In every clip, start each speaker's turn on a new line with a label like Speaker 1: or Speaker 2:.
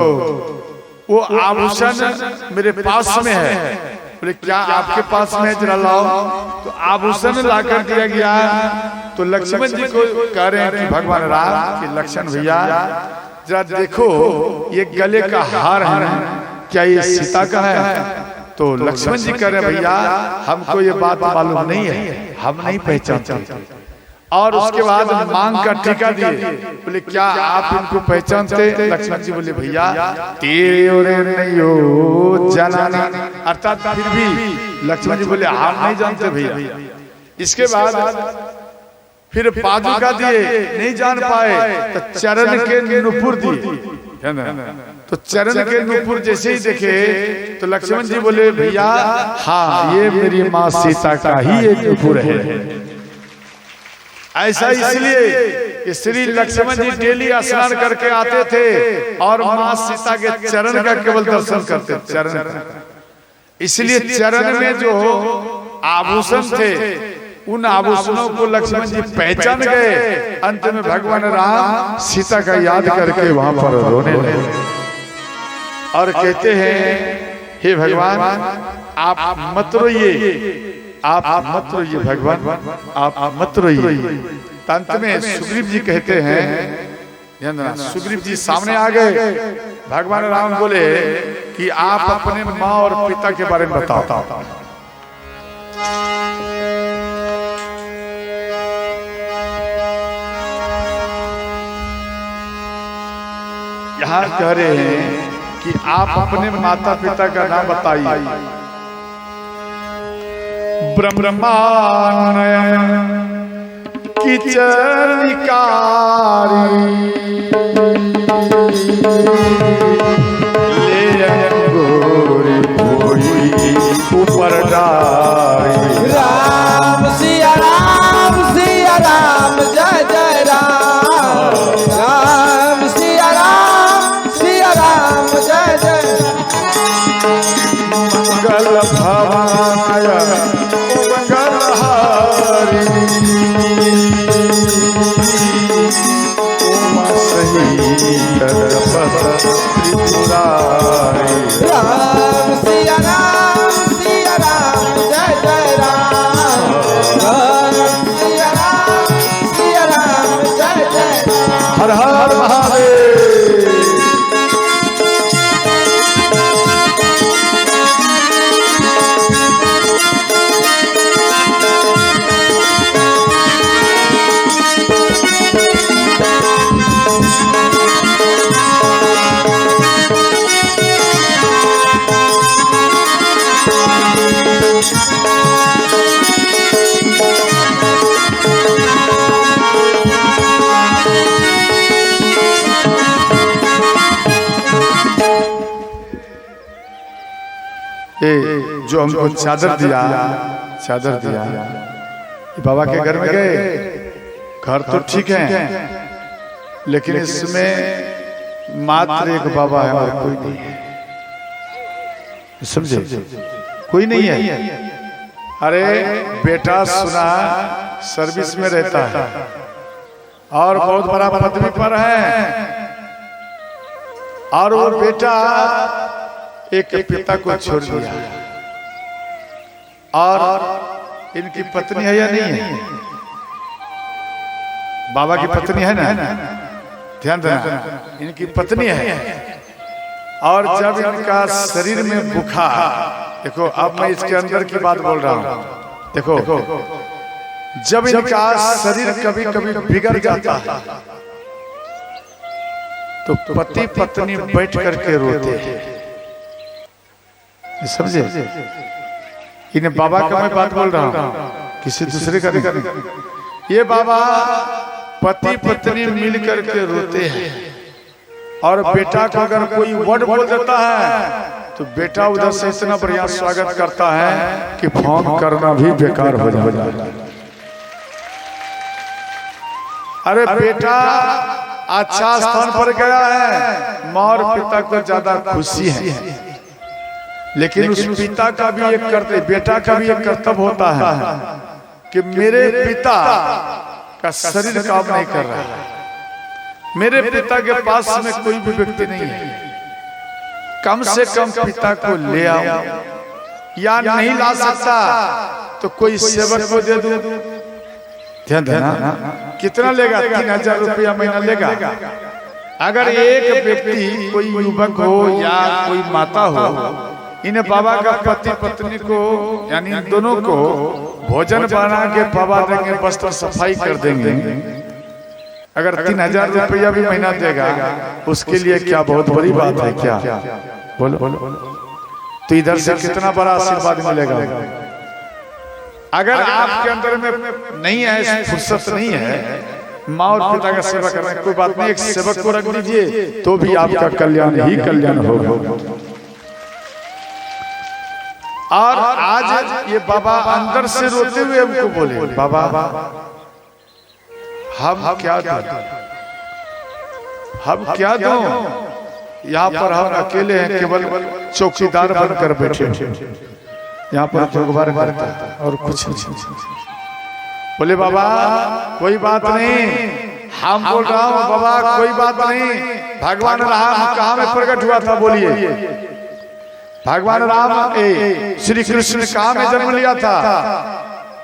Speaker 1: वो आभूषण मेरे पास में है। बोले क्या आपके पास में? जरा लाओ। तो आभूषण लाकर दिया गया। तो लक्ष्मण जी को कह रहे हैं कि भगवान राम कि लक्ष्मण भैया जरा देखो ये गले का हार है, क्या ये सीता का है? तो लक्ष्मण जी कह रहे हैं भैया हमको ये बात मालूम नहीं है, हम नहीं पहचानते। और उसके बाद मांग का टीका दिए। बोले क्या आप इनको पहचानते? लक्ष्मण जी बोले भैया तेरे और नहीं हो जाना, अर्थात फिर भी लक्ष्मण जी बोले आप नहीं जानते भैया। इसके बाद फिर पादुका दिए, नहीं जान पाए। तो चरण के नुपुर दिए, तो चरण के नुपुर जैसे ही देखे तो लक्ष्मण जी बोले भैया हाँ ये मेरी माँ सीता का ही एक नुपुर है। ऐसा इसलिए कि श्री लक्ष्मण जी डेली स्नान करके आते थे और माँ सीता के चरण का केवल दर्शन करते, चरण का। इसलिए चरण में जो आभूषण थे उन आभूषणों को लक्ष्मण जी पहचान गए। अंत में भगवान राम सीता का याद करके वहां पर रोने लगे और कहते हैं हे भगवान आप मत रोइए, आप मत रोइए भगवान, आप मत रोइए। अंत में सुग्रीव जी कहते हैं, सुग्रीव जी सामने आ गए। भगवान राम बोले कि आप अपने माँ और पिता के बारे में बताओ। यहाँ कह रहे हैं कि आप अपने माता पिता का नाम बताइए। ब्रह्मानयन की चरनिकारी ले अंगूरी भोई ऊपर डारी।
Speaker 2: राम सिया राम जय जय राम, राम सिया राम जय जय।
Speaker 1: मंगल भवाय मंगल हारी उमा सहित त्रिपुरारी।
Speaker 2: राम सिया राम जय जय राम, राम सिया राम जय जय।
Speaker 1: हर हर महादेव। जो हमको चादर दिया बाबा के घर में गए। घर तो ठीक है लेकिन इसमें मात्र एक बाबा है और कोई नहीं है, समझे? कोई नहीं है। अरे बेटा सुना सर्विस में रहता है और बहुत बड़ा पदवी पर है और वो बेटा एक पिता को छोड़ दिया और इनकी पत्नी है या नहीं है? बाबा की पत्नी है ना, ध्यान देना, इनकी पत्नी है। और जब इनका शरीर में बुखार, देखो अब मैं इसके अंदर की बात बोल रहा हूं, देखो जब इनका शरीर कभी कभी बिगड़ जाता है तो पति पत्नी बैठ करके रोते हैं, समझे? इन्हें बाबा का मैं बात बोल रहा हूं, किसी दूसरे का नहीं। ये बाबा पति पत्नी मिल करके रोते हैं और बेटा को अगर कोई वर्ड बोल देता है तो बेटा उधर से इतना बढ़िया स्वागत करता है कि फोन करना भी बेकार हो जाता है। अरे बेटा अच्छा स्थान पर गया है, माँ और पिता को ज्यादा खुशी है, लेकिन उस पिता का भी एक कर्तव्य, बेटा का भी एक कर्तव्य होता है कि मेरे पिता का शरीर काम नहीं कर रहा है, मेरे पिता के पास में कोई भी व्यक्ति नहीं है, कम से कम पिता को ले आओ, या नहीं ला सकता तो कोई सेवक को दे दो। ध्यान देना, कितना लेगा? 3000 रुपया महीना लेगा। अगर एक व्यक्ति, कोई युवक हो या कोई माता हो, इन बाबा का पति पत्नी को यानी दोनों को भोजन बना के बाबा देंगे, वस्त्र सफाई कर देंगे, अगर 3000 रुपया भी महीना देगा, उसके लिए क्या बहुत बड़ी बात है क्या? बोलो। तो इधर से कितना बड़ा आशीर्वाद मिलेगा। अगर आपके अंदर में नहीं है, फुर्सत नहीं है माँ और पिता का सेवा करना, कोई बात नहीं, एक सेवक को रख लीजिए तो भी आपका कल्याण ही कल्याण होगा। और आज ये बाबा अंदर से रोते हुए हमको बोले, बाबा हम क्या दें, हम क्या दूं? यहाँ पर हम अकेले हैं, केवल चौकीदार बनकर बैठे, यहाँ पर जोगवार करता है और कुछ नहीं। बोले बाबा कोई बात नहीं, हम बोल रहा हूँ बाबा कोई बात नहीं, भगवान राम कहाँ में प्रकट हुआ था? बोलिए। भगवान राम श्री कृष्ण कहाँ में जन्म लिया था?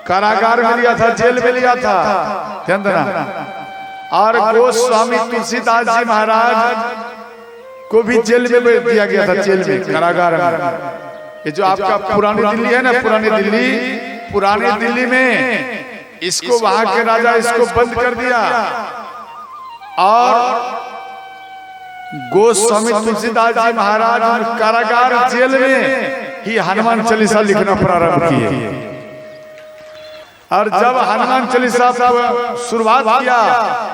Speaker 1: कारागार में लिया था, जेल में लिया था। ध्यान देना। और गोस्वामी तुलसीदास जी महाराज को भी जेल में दिया गया था, जेल में, कारागार में। ये जो आपका पुरानी दिल्ली है ना, पुरानी दिल्ली में इसको वहां के राजा इसको बंद कर दिया और गोस्वामी तुलसीदास जी महाराज कारागार जेल में ही हनुमान चालीसा लिखना प्रारंभ किए। और जब हनुमान चालीसा शुरुआत किया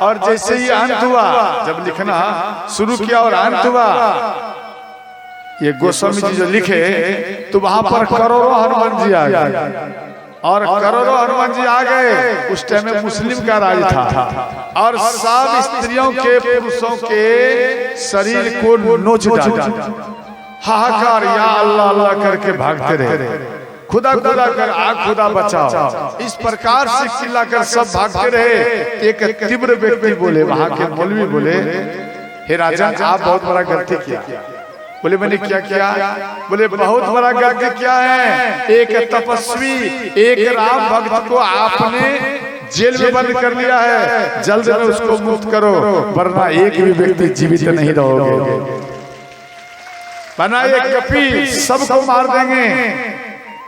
Speaker 1: और जैसे ही अंत हुआ, जब लिखना शुरू किया और अंत हुआ, ये गोस्वामी जी जो लिखे तो वहां पर करोड़ों हनुमान जी आ गए। और करोड़ों हनुमान जी आ गए। उस टाइम में मुस्लिम का राज था और सब स्त्रियों के, पुरुषों के शरीर को नोच डाला, हाहाकार या अल्लाह अल्लाह करके भागते रहे, खुदा खुदा कर आ खुदा बचाओ, इस प्रकार से चिल्लाकर सब भागते रहे। एक तीव्र व्यक्ति बोले, वहां के मौलवी बोले, हे राजन आप बहुत बड़ा गलती किया। बोले मैंने क्या किया? बोले बहुत बड़ा गलती क्या है, एक तपस्वी, एक राम भक्त को आपने जेल में बंद कर लिया है, जल्द में उसको मुक्त करो वरना एक भी व्यक्ति जीवित नहीं रहोगे, वरना एक कपी सबको मार देंगे।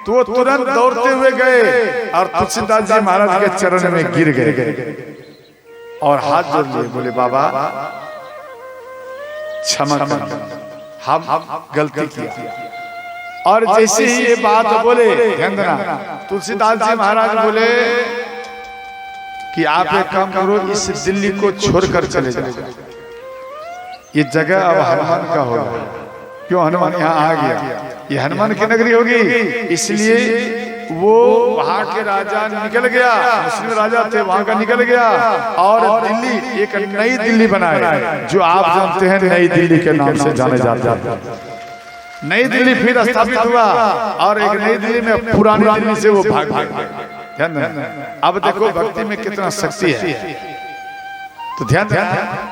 Speaker 1: तो वो तुरंत दौड़ते हुए गए और तुलसीदास जी महाराज के चरण में गिर गए और हाथ जोड़ लिए। बोले बाबा क्षमा करना, हम गलती किया। और जैसे ही ये बात बोले, ध्यान देना, तुलसीदास जी महाराज बोले कि आप एक काम करो, इस दिल्ली को छोड़कर चले जाओ, ये जगह अब हनुमान का होगा। क्यों? हनुमान यहाँ आ गया, ये हनुमान की नगरी होगी, इसलिए वो वहां के राजा निकल गया, मुस्लिम राजा थे वहां का निकल गया और दिल्ली एक नई दिल्ली बनाए, जो आप जानते हैं नई दिल्ली के नाम से जाने जाता है। नई दिल्ली फिर स्थापित हुआ और एक नई दिल्ली में पुरानी दिल्ली से वो भाग गए। अब देखो भक्ति में कितना शक्ति है, तो ध्यान देना।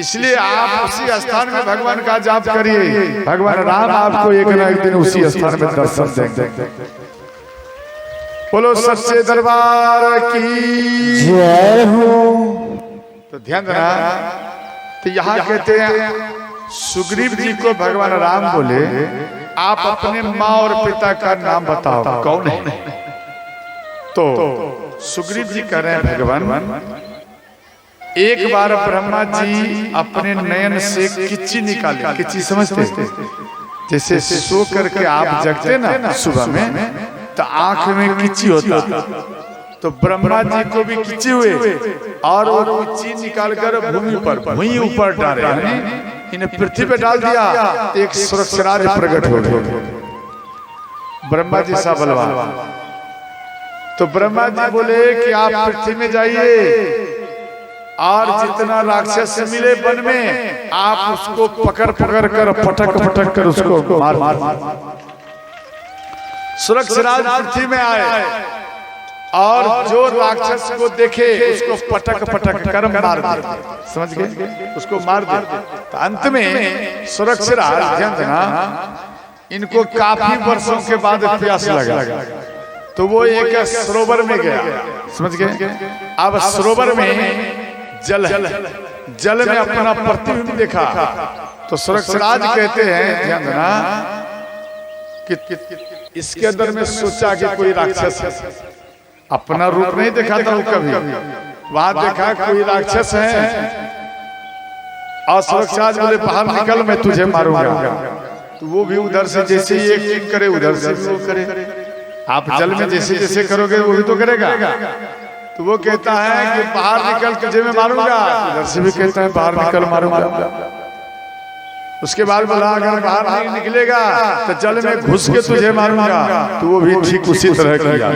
Speaker 1: इसलिए आप उसी स्थान में भगवान का जाप करिए, भगवान राम आपको एक न एक दिन उसी स्थान में दर्शन देंगे। बोलो सच्चे दरबार की जय हो। तो ध्यान देना, तो यहाँ कहते हैं सुग्रीव जी को भगवान राम बोले आप अपने माँ और पिता का नाम बताओ, कौन है? तो सुग्रीव जी कह रहे हैं भगवान एक बार ब्रह्मा जी अपने नयन से किच्ची निकाले। किच्ची समझते? जैसे सो करके आप जगते ना सुबह में, तो आंख में किच्ची होता, तो ब्रह्मा जी को भी किच्ची हुए और वो किच्ची निकालकर भूमि ऊपर डाले, इन्हें पृथ्वी पे डाल दिया, एक सुरक्षराज प्रकट हो गए। ब्रह्मा जी सा बलवान। तो ब्रह्मा जी बोले कि आप पृथ्वी में जाइए और जितना राक्षस मिले वन में आप उसको पकड़ पकड़ कर पटक कर उसको मार। सुरक्षराज पृथ्वी में आए और जो राक्षस को देखे उसको पटक पटक कर मार दे। समझ गए? उसको मार दे। तो अंत में सुरक्षित ध्यान देना, इनको काफी वर्षों के बाद प्यास लगा तो वो एक सरोवर में गया। समझ गए? अब सरोवर में जल है, जल में अपना प्रतिबिंब देखा तो सुरक्षराज कहते हैं, ध्यान देना, कि इसके अंदर में सोचा कि कोई राक्षस है। अपना रूप नहीं देखा था वो कभी, वहां देखा कोई राक्षस है और सुरक्षराज बोले बाहर निकल, मैं तुझे मारूंगा। तो वो भी उधर से जैसे ही एक एक करे उधर से भी वो करे। आप जल में जैसे जैसे करोगे वो भी तो करेगा। तो वो कहता है कि बाहर निकल, तुझे मैं मारूंगा। उधर से भी कहता है बाहर निकल, मारूंगा। उसके बाद बोला अगर बाहर नहीं निकलेगा तो जल में घुस के तुझे मारूंगा। तो वो भी ठीक उसी तरह किया।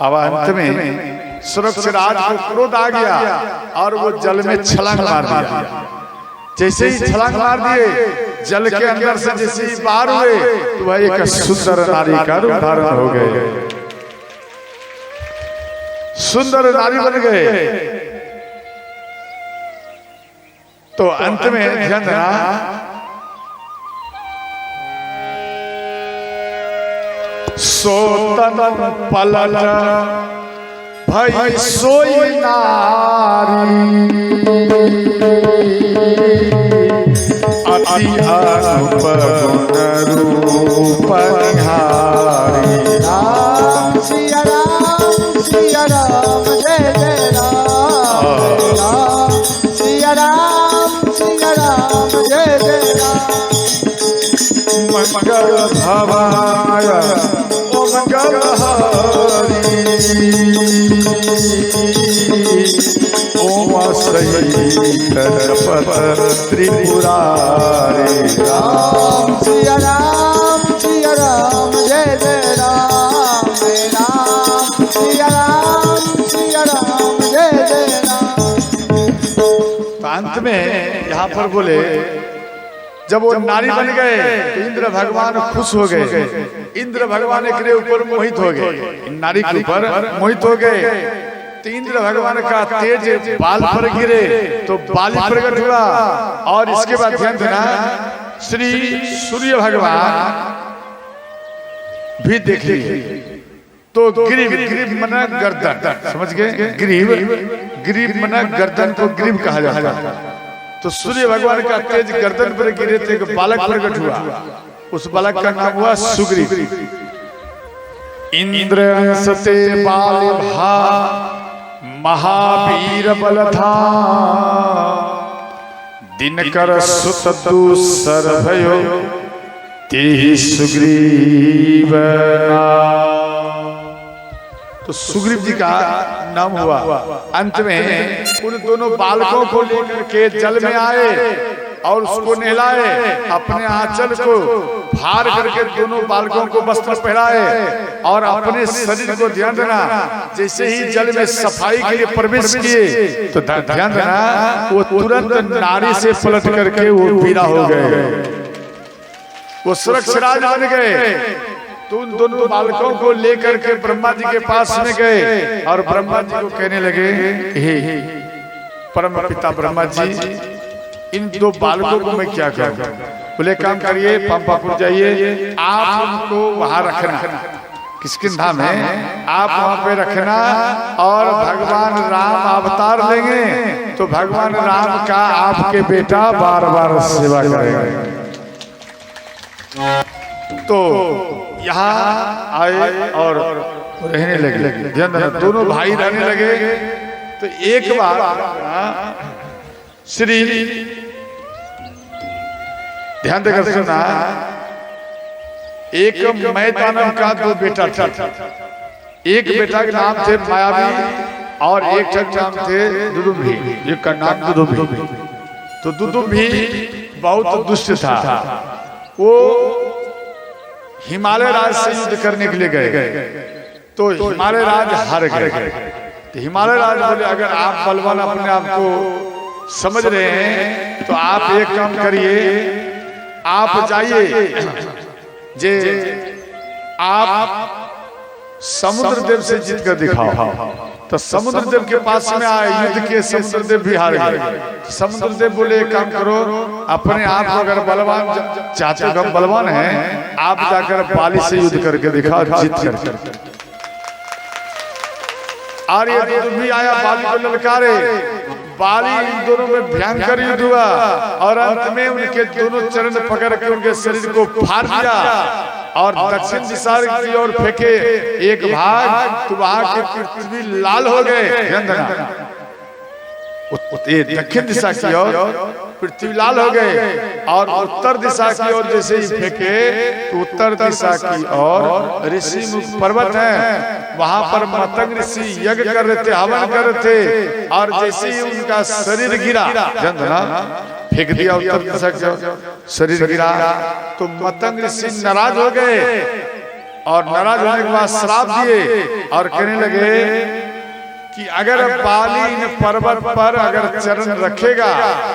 Speaker 1: अब अंत में सुरक्षराज को क्रोध आ गया और वो जल में छलांग मार दिया। जैसे ही छलांग मार दिए, जल के अंदर से जैसे ही बाहर हुए तो वह एक सुंदर नारी का रूप धारण हो गए, सुंदर नारी बन गए। तो अंत में ध्यान देना, सोतन पलट भई सोई नारी, अति अनुप गुण रूप निहारी।
Speaker 2: राम सिया राम, सिया राम जय जय राम। राम सिया राम, सिया राम जय जय राम।
Speaker 1: मंगल भवाय ओ मंगल हरि, ओम सहित त्रिपुरारी।
Speaker 2: राम सिया राम, सिया राम जय जय राम। राम सिया राम, सिया राम जय जय राम।
Speaker 1: अंत में यहाँ पर बोले जब वो नारी बन गए तो इंद्र भगवान खुश हो गए। इंद्र भगवान के ऊपर मोहित हो गए, नारी के ऊपर मोहित हो गए। तो इंद्र भगवान का तेज बाल पर गिरे तो बाली प्रकट हुआ। और इसके बाद ध्यान देना, श्री सूर्य भगवान भी देख लिए तो ग्रीव, ग्रीव मना गर्दन। समझ गए? ग्रीव, ग्रीव मना गर्दन को ग्रीव कहा जाता है। तो सूर्य भगवान का तेज गर्दन पर गिरे थे, एक बालक प्रकट हुआ। उस बालक का नाम हुआ सुग्रीव। इंद्र सते बाल भा महावीर बल था, दिनकर सुत दूसर भयो तेहि सुग्रीव नाम। तो सुग्रीव जी का नाम हुआ। अंत में उन दोनों बालकों को लेकर के जल में आए और उसको नहलाए, अपने आंचल को भार करके दोनों बालकों को वस्त्र पहनाए और अपने शरीर को, ध्यान देना, जैसे ही जल में सफाई के लिए प्रवेश किए तो ध्यान देना वो तुरंत नारी से पलट करके वो पीड़ा हो गए, वो सुरक्षराज बन गए। तो उन दोनों बालकों को लेकर के ब्रह्मा जी के पास में गए और ब्रह्मा जी को कहने लगे, हे परम पिता ब्रह्मा जी, इन दो बालकों को मैं क्या करूं? बोले काम करिए, पंपापुर जाइए, आप उनको वहां रखना। किसकिन धाम है? आप वहां पे रखना और भगवान राम अवतार लेंगे तो भगवान राम का आपके बेटा बार बार सेवा करेगा। तो यहाँ आए और रहने लगे। ध्यान देना, दोनों भाई रहने लगे। तो एक बार श्री ध्यान देकर सुना, एक मैदानव का दो बेटा था। एक बेटा के नाम थे मायावी और एक का नाम थे दुदुम्भी। एक का नाम दुदुम्भी। तो दुदुम्भी बहुत दुष्ट था। वो हिमालय राज से युद्ध करने के लिए गए तो हिमालय राज हार गए। तो हिमालय राज बोले, अगर आप बलवान अपने आप को समझ रहे हैं तो आप एक काम करिए, आप जाइए, आप आप समुद्र देव से जीत कर दिखाओ। तो समुद्र देव के पास में आए, युद्ध के समुद्र देव भी हार गए। समुद्र देव बोले एक काम करो, अपने आप को अगर बलवान चाहते हो, हम बलवान हैं, आप जाकर बाली से युद्ध करके दिखाओ, जीत कर। आर्यदूत भी आया, बाली को ललकारे, बाली इन दोनों में भयंकर युद्ध हुआ और अंत में उनके दोनों चरण पकड़ के उनके शरीर को फाड़ दिया और दक्षिण दिशा की ओर फेंके एक भाग, तो वहां की पृथ्वी लाल हो गए। दक्षिण दिशा की ओर पृथ्वी लाल हो गए और उत्तर दिशा की ओर जैसे ही फेंके तो उत्तर दिशा की ओर ऋषि मुख पर्वत है, वहां पर मतंग ऋषि यज्ञ कर रहे थे, हवन कर रहे थे और जैसे ही उनका शरीर गिरा, फेंक दिया उत्तर दिशा की ओर, शरीर गिरा तो मतंग ऋषि नाराज हो गए और नाराज होने के बाद श्राप दिए और कहने लगे कि अगर बाली इन पर्वत पर अगर चरण रखेगा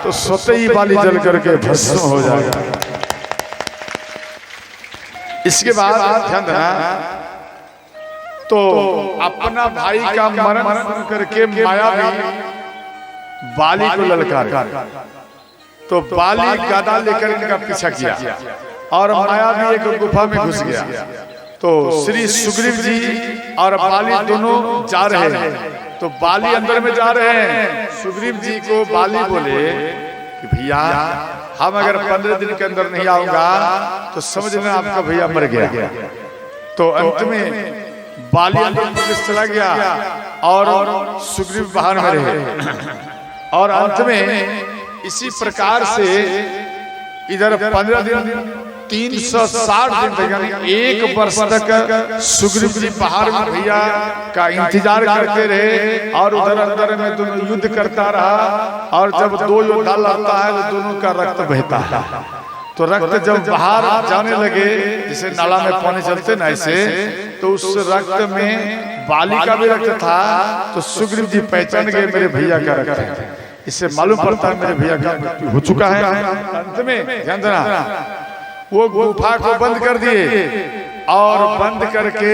Speaker 1: तो स्वतः ही बाली जल करके भस्म हो जाएगा। इसके बाद ध्यान देना, तो अपना भाई का मरण करके माया भी बाली को ललकार, तो बाली गदा लेकर इनका पीछा किया और माया भी एक गुफा में घुस गया। तो श्री सुग्रीव जी और बाली दोनों जा रहे हैं, तो बाली अंदर में जा रहे हैं। सुग्रीव जी को बाली बोले कि भैया हम अगर 15 दिन के अंदर नहीं आऊंगा तो समझ लेना आपका भैया मर गया। तो अंत में बाली अंदर में चला गया और सुग्रीव बाहर में रहे और अंत में इसी प्रकार से इधर 15 दिन 360 दिन तक यानी 1 वर्ष तक सुग्रीव जी बाहर में भैया का इंतजार करते रहे और उधर अंदर में दोनों युद्ध करता रहा और जब दो योद्धा लड़ता है तो दोनों का रक्त बहता है। तो रक्त जब बाहर जाने लगे, जैसे नाला में पानी चलते ना ऐसे, तो उस रक्त में बाली का भी रक्त था। तो सुग्रीव जी पहचान गए मेरे भैया का रक्त है, इससे मालूम पड़ता है मेरे भैया का मृत्यु हो चुका है। अंत में ध्यान देना, वो गुफा को बंद कर दिए और बंद करके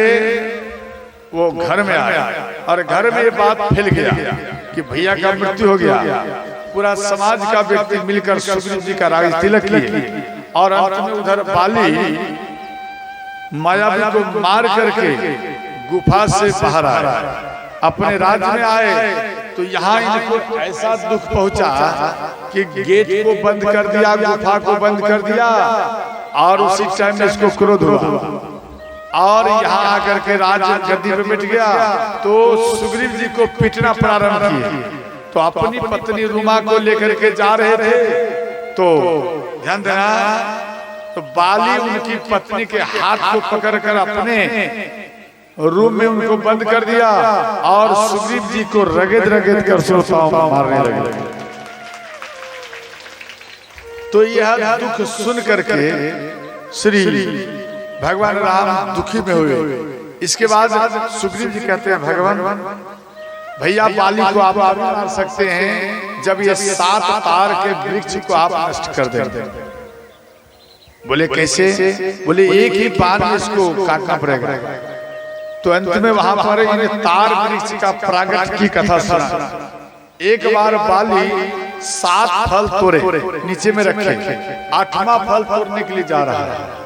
Speaker 1: वो घर में आया और घर में ये बात फैल गया कि भैया का मृत्यु हो गया। पूरा समाज का व्यक्ति मिलकर सुग्रीव जी का राज तिलक किए और अंत में उधर बाली मायावी को मार करके गुफा से बाहर आया, अपने राज्य में आए। तो यहाँ इनको ऐसा दुख पहुंचा कि गेट को बंद कर दिया, गुफा को बंद कर दिया और उसी टाइम में इसको क्रोध हुआ और यहाँ आकर के राज गद्दी पे बैठ गया। तो सुग्रीव जी को पीटना प्रारंभ किए। तो अपनी पत्नी रुमा को लेकर के जा रहे थे, तो ध्यान देना, तो बाली उनकी पत्नी के हाथ को पकड़कर अपने रूम में उनको बंद कर दिया और सुग्रीव जी को रगड़ रगड़ कर श्रोताओं मारने लगे। तो यह दुख सुन करके श्री भगवान राम दुखी में हुए। इसके बाद सुग्रीव जी कहते हैं, भगवान भैया बाली को आप मार सकते हैं जब ये 7 तार के वृक्ष को आप नष्ट कर दें। बोले कैसे? बोले एक ही बार में इसको काटना पड़ेगा। तो अंत में वहां पर इन्हें तार वृक्ष का प्रागट की कथा सुना। एक बार बाली 7 फल तोड़े नीचे में रखे, 8वां फल तोड़ने के लिए जा रहा है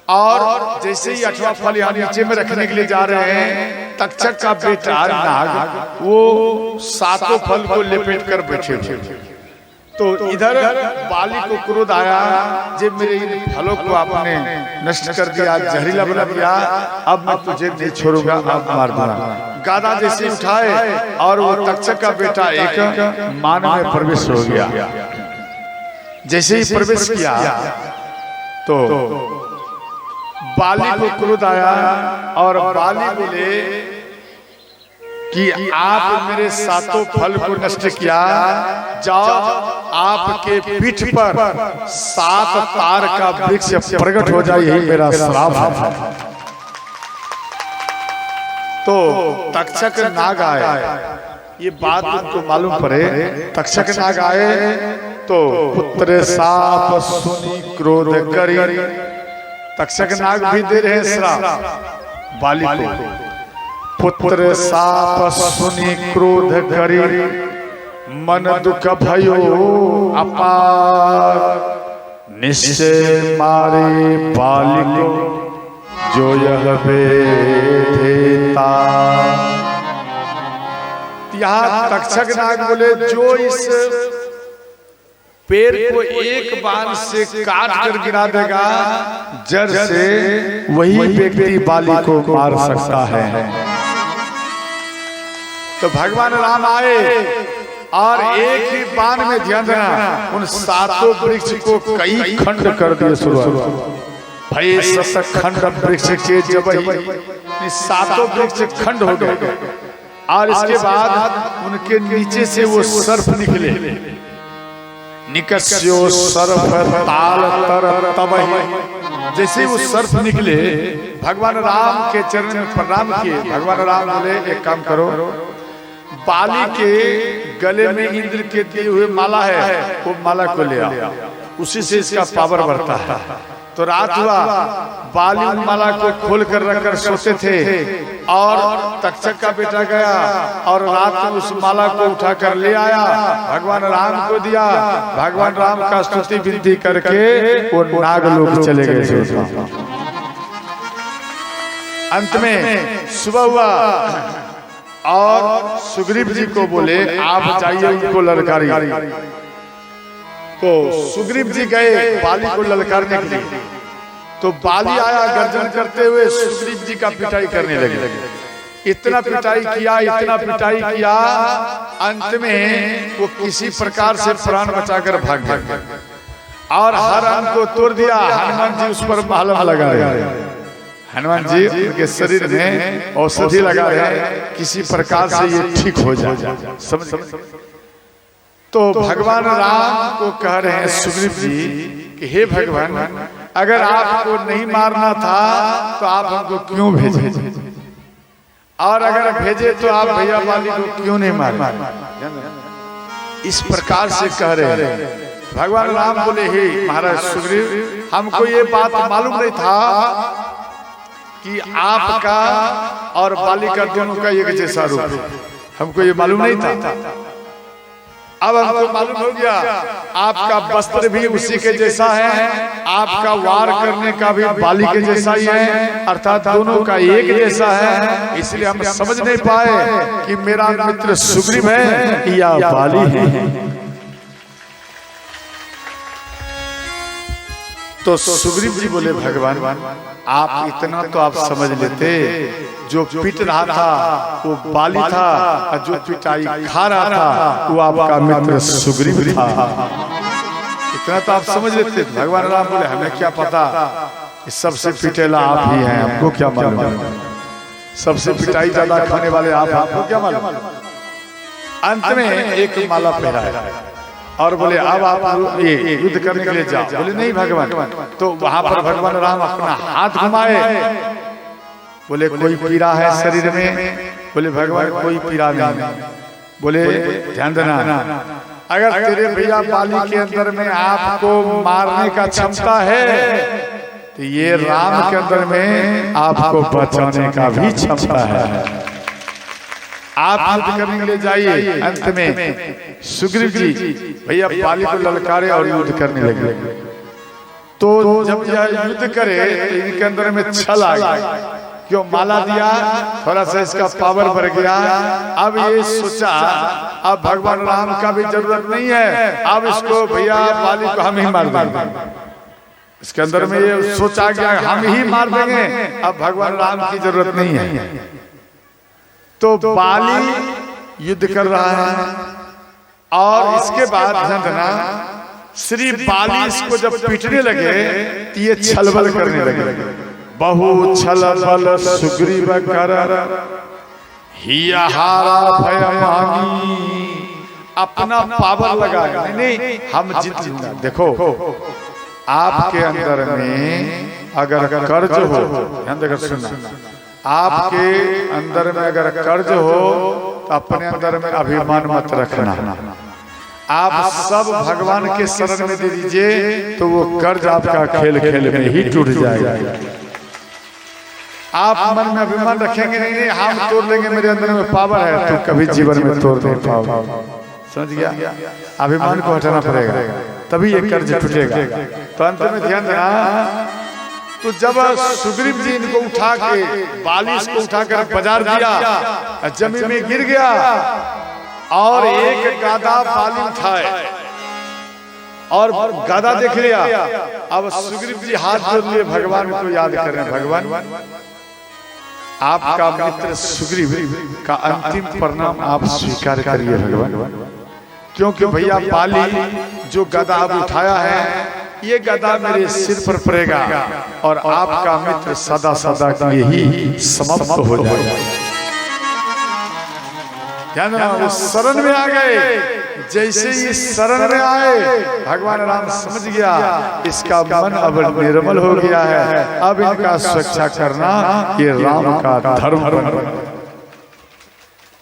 Speaker 1: और जैसे ही 8वां फल यहाँ नीचे में रखने के लिए जा रहे हैं, तक्षक का बेटा नाग वो 7 फल को लपेट कर बैठे हुए। तो इधर बाली को क्रोध आया, जब मेरे इन फलों को आपने नष्ट कर दिया, जहरीला बना दिया, अब मैं तुझे नहीं छोड़ूंगा, अब मार दूंगा। गादा जैसे उठाए और वो तक्षक का बेटा एक मान में प्रवेश हो गया। जैसे ही प्रवेश किया तो बाली को क्रोध आया और बाली बोले कि आप मेरे 7 फल को नष्ट किया, जाओ आपके पीठ पर 7 तार का वृक्ष प्रकट हो जाए, यही मेरा श्राप है। तो तक्षक नाग आए, ये बात उनको मालूम पड़े। तक्षक नाग आए तो पुत्र साप सुनी क्रोध करी। तक्षक नाग भी दे रहे श्राप बाली को, पुत्र साप सुनि क्रोध करी, मन दुख भयो अपार, निश्चय मारे बाली को, जो यह वेदेता। यहाँ तक्षक नाग बोले जो इस पेड़ को एक बाण से काट कर गिरा देगा जड़ से, वही व्यक्ति बाली को मार सकता है। तो भगवान राम आए और एक ही बाण में, ध्यान देना, उन सातों वृक्ष को कई खंड कर दिए। शुरुआत भय सत खंड वृक्ष के जब ही सातों वृक्ष खंड हो गए और इसके बाद उनके नीचे से वो सर्प निकले। निकस्यो सर्प ताल तर तब, जैसे वो सर्प निकले भगवान राम के चरण में प्रणाम किए। भगवान राम बोले एक काम करो, बाली के गले में इंद्र के दिए हुए माला है, वो माला को ले आओ, उसी से इसका पावर बढ़ता है। तो रात हुआ, बाली उन माला को खोल कर रखकर सोते थे और तक्षक का बेटा गया और रात में उस माला को उठाकर ले आया, भगवान राम को दिया। भगवान राम का स्तुति विनती करके वो नागलोक चले गए। अंत में सुबह हुआ और सुग्रीव जी को बोले आप जाइए उनको ललकारिए। तो सुग्रीव जी गए बाली को ललकारने के लिए। तो बाली आया गर्जन करते हुए सुग्रीव जी का पिटाई करने लगे। इतना पिटाई किया, इतना पिटाई किया, अंत में वो किसी प्रकार से प्राण बचाकर भाग गए और हर अंग को तोड़ दिया। हनुमान जी उस पर मलहम लगा रहे हैं, हनुमान जी उनके शरीर में औषधि लगा रहे हैं, किसी प्रकार से ये ठीक हो जाए। समझ। तो भगवान राम को कह रहे हैं सुग्रीव जी कि हे भगवान, अगर आपको नहीं मारना था तो आप हमको क्यों भेजे, और अगर भेजे तो आप भैया बाली को क्यों नहीं मारे। इस प्रकार से कह रहे हैं। भगवान राम बोले हे महाराज सुग्रीव, हमको ये बात मालूम नहीं था कि आपका और बाली का दोनों का एक जैसा रूप है, हमको ये मालूम नहीं था। अब हमको मालूम हो गया आपका वस्त्र भी उसी के जैसा है, आपका वार करने का भी बाली के जैसा ही है, अर्थात दोनों का एक जैसा है। इसलिए हम समझ नहीं पाए कि मेरा मित्र सुग्रीव है या बाली है। तो सुग्रीव जी बोले भगवान आप इतना तो आप समझ लेते, जो पीट रहा था वो बाली था और जो पिटाई खा रहा था वो आपका मित्र सुग्रीव था। इतना तो आप समझ लेते। भगवान राम बोले हमें क्या पता, सबसे पिटेला आप ही हैं, आपको क्या मालूम, सबसे पिटाई ज्यादा खाने वाले आप, आपको क्या मालूम। अंत में एक माला पहनाया और बोले अब आप ये युद्ध करने के लिए जाओ। बोले नहीं भगवान। तो वहां पर भगवान राम अपना हाथ घुमाए, बोले कोई पीड़ा है शरीर में। बोले भगवान कोई पीड़ा नहीं। बोले ध्यान देना, अगर तेरे भैया बाली के अंदर में आपको मारने का क्षमता है तो ये राम के अंदर में आपको बचाने का भी क्षमता है। आप युद्ध करने के लिए जाइए। अंत में सुग्रीव जी भैया बाली को ललकारे और युद्ध करने लगे। तो जब यह युद्ध करे इनके अंदर में छल आ गया, क्यों माला दिया, थोड़ा सा इसका पावर बढ़ गया। अब ये सोचा अब भगवान राम का भी जरूरत नहीं है, अब इसको भैया बाली को हम ही मार देंगे। इसके अंदर में ये सोचा गया हम ही मार देंगे, अब भगवान राम की जरूरत नहीं है। तो बाली युद्ध कर रहा है और इसके बाद ध्यान देना, श्री बाली इसको जब पीटने लगे तो ये छलबल करने लगे। बहु छल बल सुग्रीव कर हिया हारा भय मांगी, अपना पावर लगा। नहीं हम जीत। देखो आपके अंदर में अगर कर्ज हो, ध्यान देकर सुनना, आपके अंदर में अगर कर्ज हो तो अपने अंदर में अभिमान मत रखना। आप सब भगवान के शरण में दे दीजिए तो वो कर्ज आपका खेल खेल में ही टूट जाएगा। आप मन में अभिमान रखेंगे नहीं हम तोड़ लेंगे, मेरे अंदर में पावर है, तो कभी जीवन में तोड़ नहीं पाओगे। समझ गया? अभिमान को हटाना पड़ेगा, तभी ये कर्ज टूटेगा। तो अंत में ध्यान देना, तो जब सुग्रीव जी इनको उठा के बालिश को उठाकर बाजार दिया, जमीन में गिर गया और एक गादा बाली उठाए और गादा देख लिया। अब सुग्रीव जी हाथ जोड़ लिए, भगवान को याद कर रहे हैं, भगवान आपका मित्र सुग्रीव का अंतिम परिणाम आप स्वीकार करिए भगवान, क्योंकि भैया बाली जो गदा अब उठाया है ये गदा मेरे सिर पर पड़ेगा और आपका मित्र सदा सदा के लिए ही समाप्त हो जाएगा। ध्यान रखना, शरण में आ गए, जैसे ही शरण में आए भगवान राम समझ गया इसका मन अब निर्मल हो गया है, अब इनका सुरक्षा करना ये राम का धर्म बन।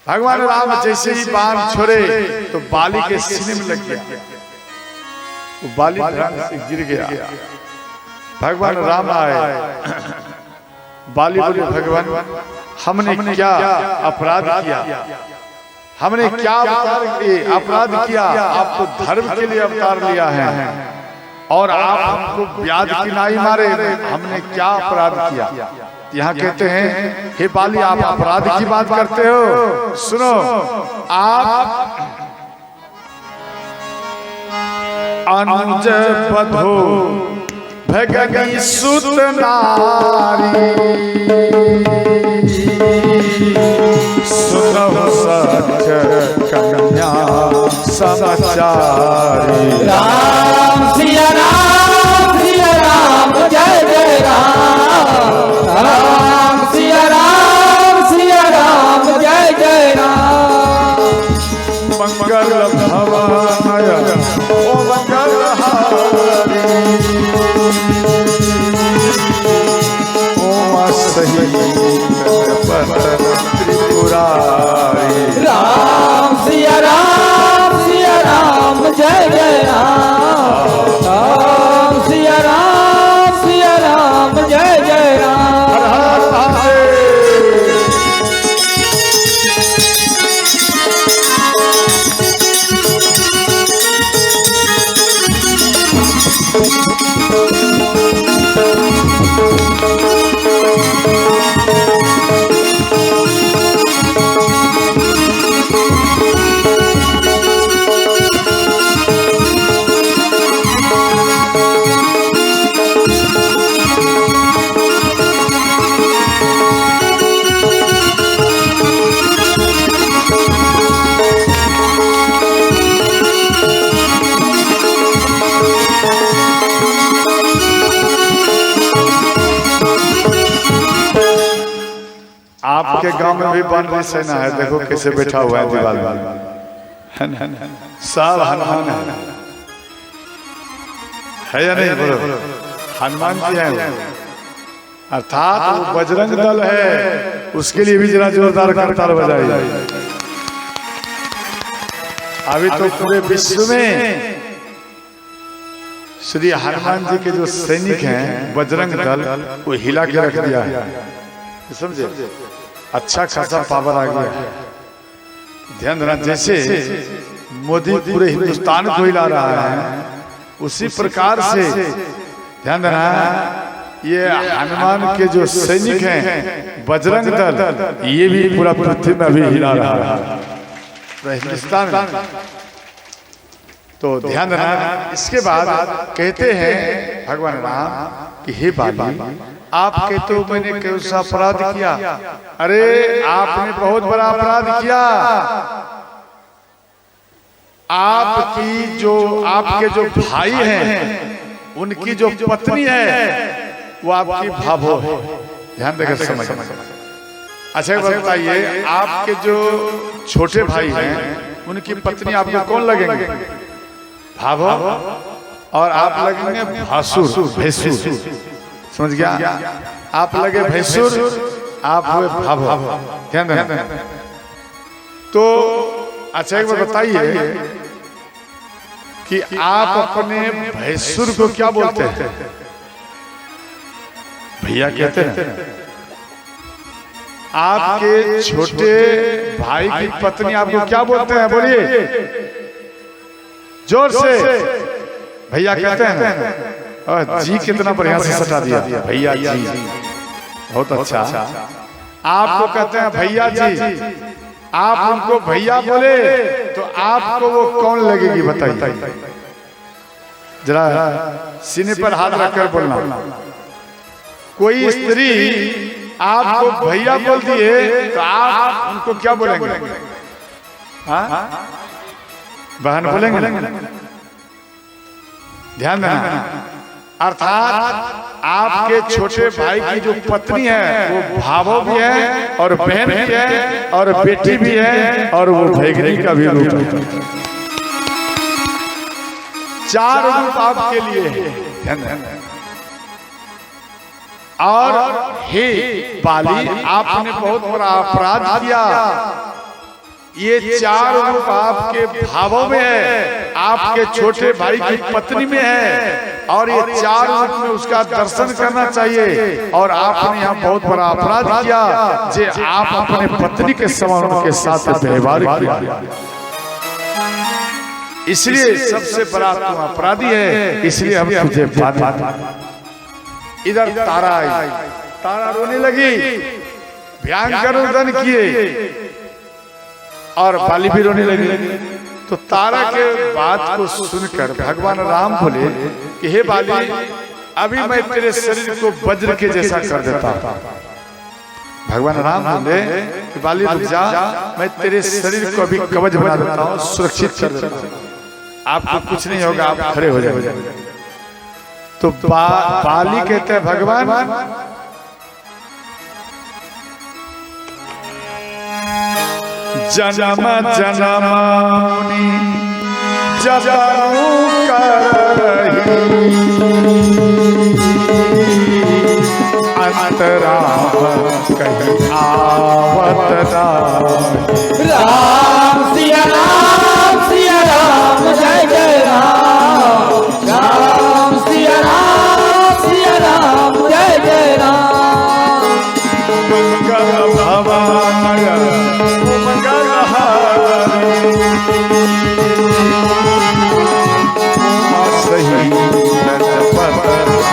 Speaker 1: भगवान राम जैसे ही बाण छोड़े तो बाली के सीने में लग गया, वो बाली ध्यान से गिर गया। भगवान राम आए, बाली बोले भगवान हमने क्या अपराध किया, हमने क्या अपराध किया, आप तो धर्म के लिए अवतार लिया है और आप हमको ब्याज की नाई मारे, हमने क्या अपराध किया। यहाँ कहते हैं हे बाली आप अपराध की बात करते हो, सुनो आप अनुज बधो भगनी सुत नारी, सुनो सच कन्या समाचारी।
Speaker 2: राम सिया राम जय जय राम, राम सिया राम जय जय राम।
Speaker 1: मंगल भवाय ओ मंगल हारी, ओम सही त्रिपुरारी।
Speaker 2: राम सिया राम जय जय राम, राम सिया राम जय जय राम।
Speaker 1: हर हर महादेव। आपके गांव में भी बनरी सेना है, देखो कैसे बैठा हुआ है दीवार में, सब हनुमान है या नहीं? बोलो हनुमान जी है, अर्थात वो बजरंग दल है, उसके लिए भी जरा जोरदार करताल बजाइए। अभी तो पूरे विश्व में श्री हनुमान जी के जो सैनिक हैं बजरंग दल वो हिला के रख दिया है, समझे? अच्छा खासा पावर आ गया। ध्यान देना, जैसे मोदी पूरे हिंदुस्तान को हिला रहा है उसी प्रकार से ध्यान देना ये हनुमान के जो सैनिक हैं बजरंग दल ये भी पूरा पृथ्वी में अभी हिला रहा है हिंदुस्तान में। तो ध्यान देना, इसके बाद कहते हैं भगवान राम कि हे बाली आपके तो मैंने कौन सा अपराध किया? अरे आपने बहुत बड़ा अपराध किया। आपके जो भाई हैं उनकी जो पत्नी है वो आपकी भाभो है। ध्यान देकर समझ। अच्छा बताइए, आपके जो छोटे भाई हैं उनकी पत्नी आपको कौन लगेंगे? भाभो, और आप लगेंगे भासुर, भैंसुर। समझ गया? आप लगे भैंसुर, आप हुए भाभो। ध्यान देना। तो अच्छा एक बार बताइए कि आप अपने भैंसुर को क्या बोलते हैं? भैया कहते हैं। आपके छोटे भाई की पत्नी आपको क्या बोलते हैं? बोलिए जोर से। भैया कहते हैं जी, कितना बढ़िया से सटा दिया भैया जी, बहुत अच्छा। आपको कहते हैं भैया जी, आप उनको भैया बोले तो आपको वो कौन लगेगी बताइए जरा, सीने पर हाथ रखकर बोलना। कोई स्त्री आपको भैया बोल दिए तो आप उनको क्या बोलेंगे? हाँ, बहन बोलेंगे। ध्यान देना, अर्थात आपके छोटे भाई की जो पत्नी है वो भावो भी है और बहन भी है और बेटी भी है और वो भैगनी का भी रूप है। चार रूप आपके लिए है। और हे बाली, आपने बहुत बड़ा अपराध किया। ये चार रूप आपके भावों में है, आपके छोटे भाई की पत्नी में है, और ये चार रूप में उसका दर्शन करना चाहिए। और आपने यहाँ बहुत बड़ा अपराध किया जे आप अपने पत्नी के समान उनके साथ व्यवहार किया, इसलिए सबसे बड़ा तुम अपराधी है, इसलिए हम तुझे बात। इधर तारा आई, तारा रोने लगी, भयंकर रुदन किए और बाली भी रोने लगी। तो तारा के बात को सुनकर भगवान राम बोले कि हे बाली, अभी मैं तेरे शरीर को वज्र के जैसा कर देता हूं। भगवान राम बोले कि बाली रुक जा, मैं तेरे शरीर को अभी कवच बना देता हूं, सुरक्षित कर देता हूं, आपको कुछ नहीं होगा, आप खड़े हो जाएंगे। तो बाली कहते हैं भगवान, जन्म जन्म मुनि जपनु करहि, अंतरा कहीं आवत नाही।
Speaker 2: राम सिया राम जय जय राम, राम सिया राम जय जय राम।
Speaker 1: मंगल भवाय मंगल हारी, सही जपत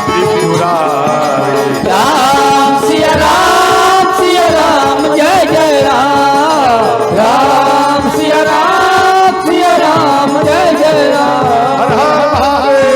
Speaker 1: त्रिपुरारी।
Speaker 2: राम सिया राम जय जय राम, राम सिया राम जय जय राम।
Speaker 1: हर हर महादेव।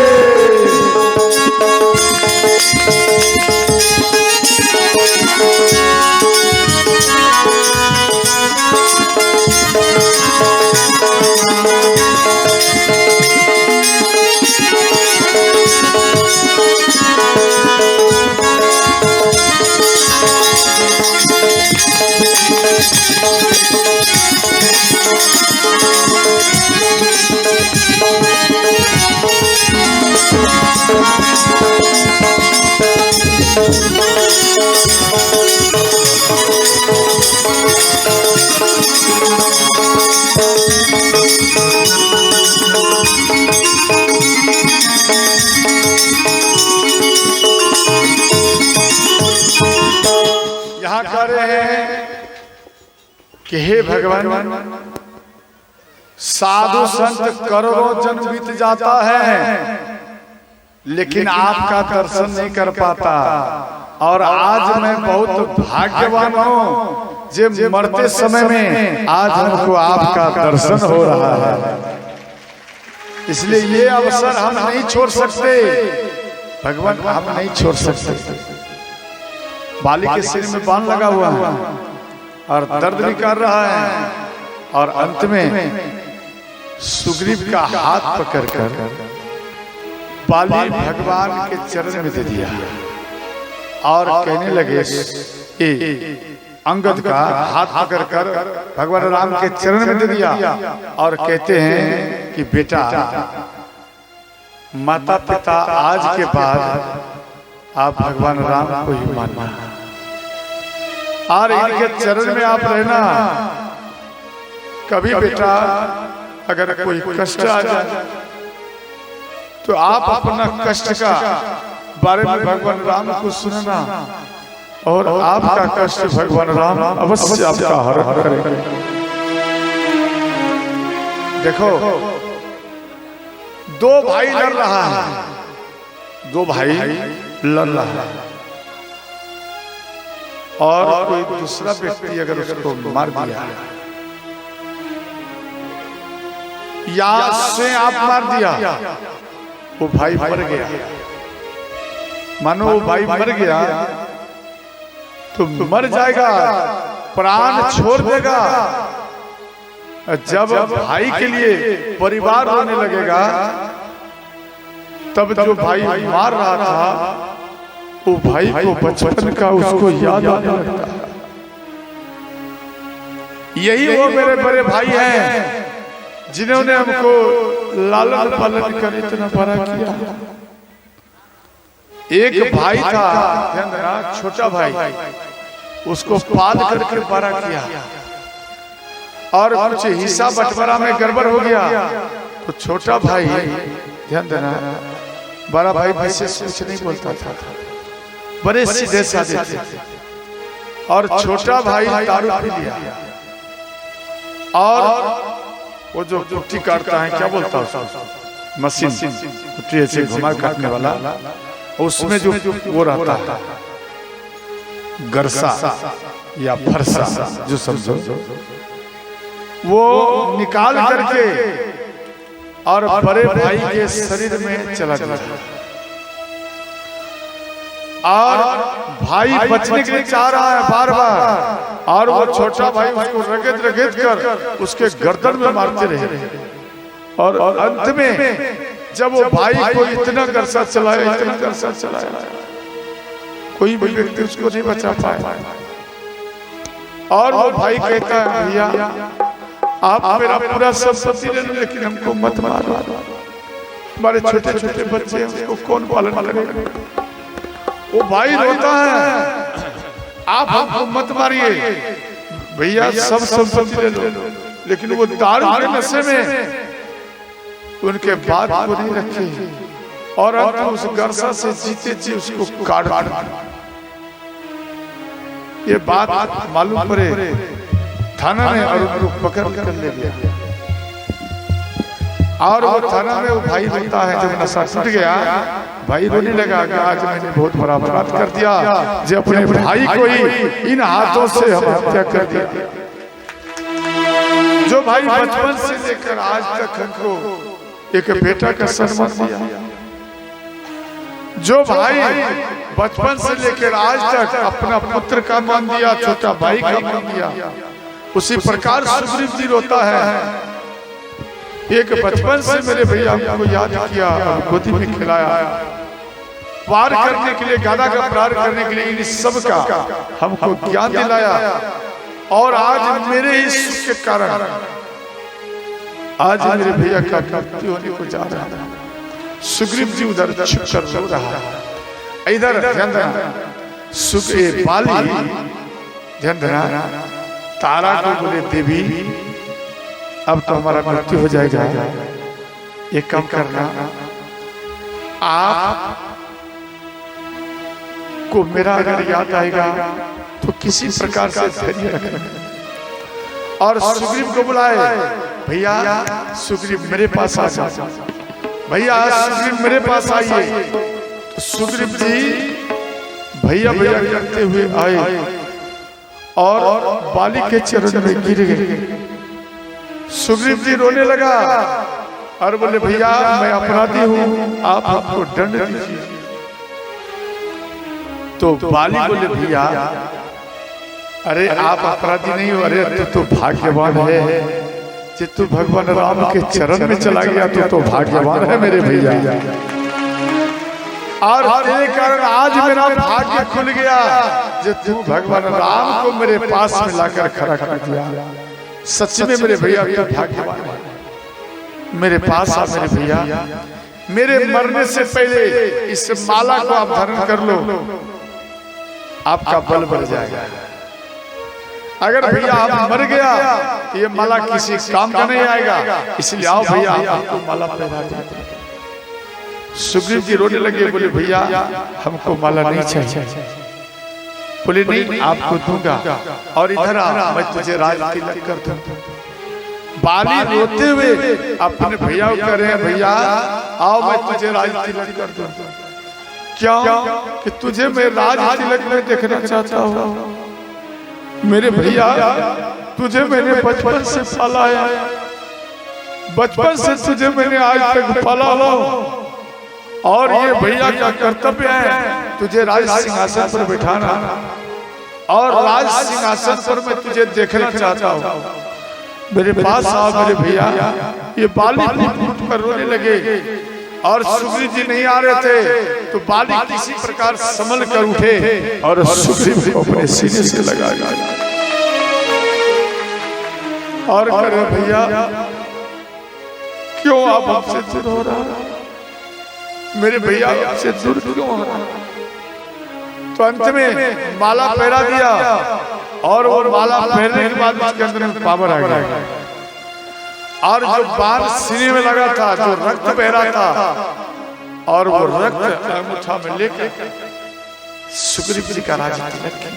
Speaker 1: यहाँ कह रहे हैं कि हे भगवान, साधु संत करोड़ों जन्म बीत जाता है लेकिन आपका दर्शन नहीं कर पाता, और आज मैं बहुत भाग्यवान हूँ जो मरते समय में आज हमको आपका दर्शन हो रहा है, इसलिए ये अवसर हम नहीं छोड़ सकते। भगवान आप नहीं छोड़ सकते। बाली के सिर में बाण लगा हुआ है और दर्द भी कर रहा है, और अंत में सुग्रीव का हाथ पकड़कर बाली भगवान के चरण में दे दिया और कहने लगे, अंगद का हाथ पकड़कर भगवान राम के चरण में दे दिया और कहते हैं कि बेटा, माता पिता आज के बाद आप भगवान राम को ही मानना और इनके चरण में आप रहना। कभी बेटा अगर कोई कष्ट आ जाए तो आप अपना कष्ट का बारे में भगवान राम को सुनना, और आपका कष्ट भगवान राम अवश्य आपका हरण करेंगे। देखो, दो भाई लड़ रहा है, दो भाई लड़ रहा है, और कोई दूसरा व्यक्ति अगर उसको मार दिया या से आप मार दिया, वो भाई मर गया। मानो वो भाई मर गया तो मर जाएगा, प्राण छोड़ देगा। जब भाई के लिए परिवार रोने लगेगा, तब जो भाई मार रहा था वो भाई को बचपन का उसको याद आने लगता है। यही वो मेरे बड़े भाई हैं जिन्होंने हमको लालन पालन कर इतना बड़ा किया। एक भाई था, ध्यान देना, छोटा भाई, उसको पाल करके बड़ा किया, और कुछ हिस्सा बंटवारा में गड़बड़ हो गया तो छोटा भाई, ध्यान देना, बड़ा भाई विशेष कुछ नहीं बोलता था, बड़े सीधे साधे थे, और छोटा भाई दारू पी लिया, और वो जो कुट्टी काटता है, क्या बोलता है उसको, मशीन, कुट्टी ऐसे घुमा काटने वाला, उसमें जो वो रहता है गरसा या फरसा, जो समझो, वो निकाल करके और बड़े भाई के शरीर में चला गया, और भाई बचने के लिए चाह रहा है बार बार, और वो छोटा भाई उसको रगड़ रगड़ कर उसके गर्दन में मारते रहे, और अंत में जब वो भाई को इतना गरसा चलाया, इतना गरसा चलाया, कोई भी व्यक्ति उसको नहीं बचा पाया। और वो भाई कहता है, भैया आप मेरा पूरा संपत्ति ले लो, लेकिन हमको मत मारो, हमारे छोटे छोटे बच्चे हैं, उसको कौन पालन करेगा। वो भाई रोता है, आप हमको मत मारिए भैया, सब संपत्ति ले लो, लेकिन वो दारू के नशे में उनके बात को नहीं रखे, और अंत उस गरसा से जीते जी उसको काट दिया। ये बात मालूम पड़े थाना में, और उनको पकड़ कर ले गया, और वो थाना में वो भाई रोता है, जब नशा छूट गया भाई रोने लगा कि आज मैंने बहुत बड़ा अपराध कर दिया, जो अपने भाई को ही इन हाथों से हम हत्या कर दिया, जो भाई बचपन से लेकर आज तक हमको एक बेटा का सम्मान दिया, जो भाई बचपन से लेकर आज तक अपना पुत्र का मान दिया, छोटा भाई का मान दिया, उसी प्रकार सुग्रीव जी रोता है। एक बचपन से मेरे भैया हमको याद किया, गोदी में खिलाया, पार करने के लिए, गादा का पार करने के लिए इन सब का हमको ज्ञान दिलाया, और आज मेरे ही सुख के कारण आज मेरे भैया का मृत्यु होने को जा रहा है। सुग्रीव जी उधर छिप कर रो रहा है, इधर ध्यान देना, सुग्रीव बाली ध्यान देना, तारा को बोले देवी अब तो हमारा मृत्यु हो जाएगा, ये कम करना, आप को मेरा अगर याद आएगा तो किसी प्रकार से धैर्य रखना। और सुग्रीव को बुलाए, भैया सुग्रीव मेरे पास आ जाओ, भैया सुग्रीव मेरे पास आइए। तो सुग्रीव जी भैया भैया करते हुए आए और बाली के चरणों में गिर गए। सुग्रीव जी रोने लगा और बोले, भैया मैं अपराधी हूँ, आप हमको दंड दीजिए। तो बाली बोले, भैया अरे आप अपराधी नहीं हो, अरे तू भाग्यवान है, जे तू भगवान राम के चरण में चला गया तो भाग्यवान है मेरे भैया, और तेरे कारण आज मेरा भाग्य खुल गया, जे तू भगवान राम को मेरे पास में लाकर खड़ा कर दिया। सच्ची में मेरे भैया तू भाग्यवान है, मेरे पास आ मेरे भैया, मेरे मरने से पहले इस माला को आप धारण कर लो, आपका बल बढ़ जाएगा। अगर भैया आप मर गया तो ये माला किसी काम का नहीं आएगा, इसलिए आओ भैया आपको माला पहना देते। सुग्रीव जी रोने लगे, बोले भैया हमको माला नहीं चाहिए, बोले नहीं आपको दूंगा और इधर आ मैं तुझे राज तिलक कर दूं। बाली रोते हुए अपने भैया को कह रहे हैं भैया आओ मैं तुझे राज तिलक कर दूं। क्यों कि तुझे मैं राज तिलक में देखना चाहता हूँ। मेरे भैया तुझे मैंने बचपन से पाला है, बचपन से तुझे मैंने आज तक पाला हूँ और ये भैया का कर्तव्य है तुझे राज सिंहासन पर बिठाना और राज सिंहासन पर मैं तुझे देखना चाहता हूँ। मेरे पास आओ मेरे भैया। ये बाली फूट कर रोने लगे और सुग्रीव जी नहीं आ रहे थे तो बाली किसी प्रकार संभल कर उठे और सुग्रीव को अपने सीने से लगाया और करे भैया क्यों आप हमसे दूर हो रहा, मेरे भैया आपसे दूर क्यों हो रहा। तो अंत में माला पहरा दिया और वो माला पहनने के बाद उसके अंदर में पावर आ गया और जो बाण सीने में लगा था जो रक्त बह रहा था और वो रक्त अंगूठा में लेकर सुग्रीव जी का राज तिलक किया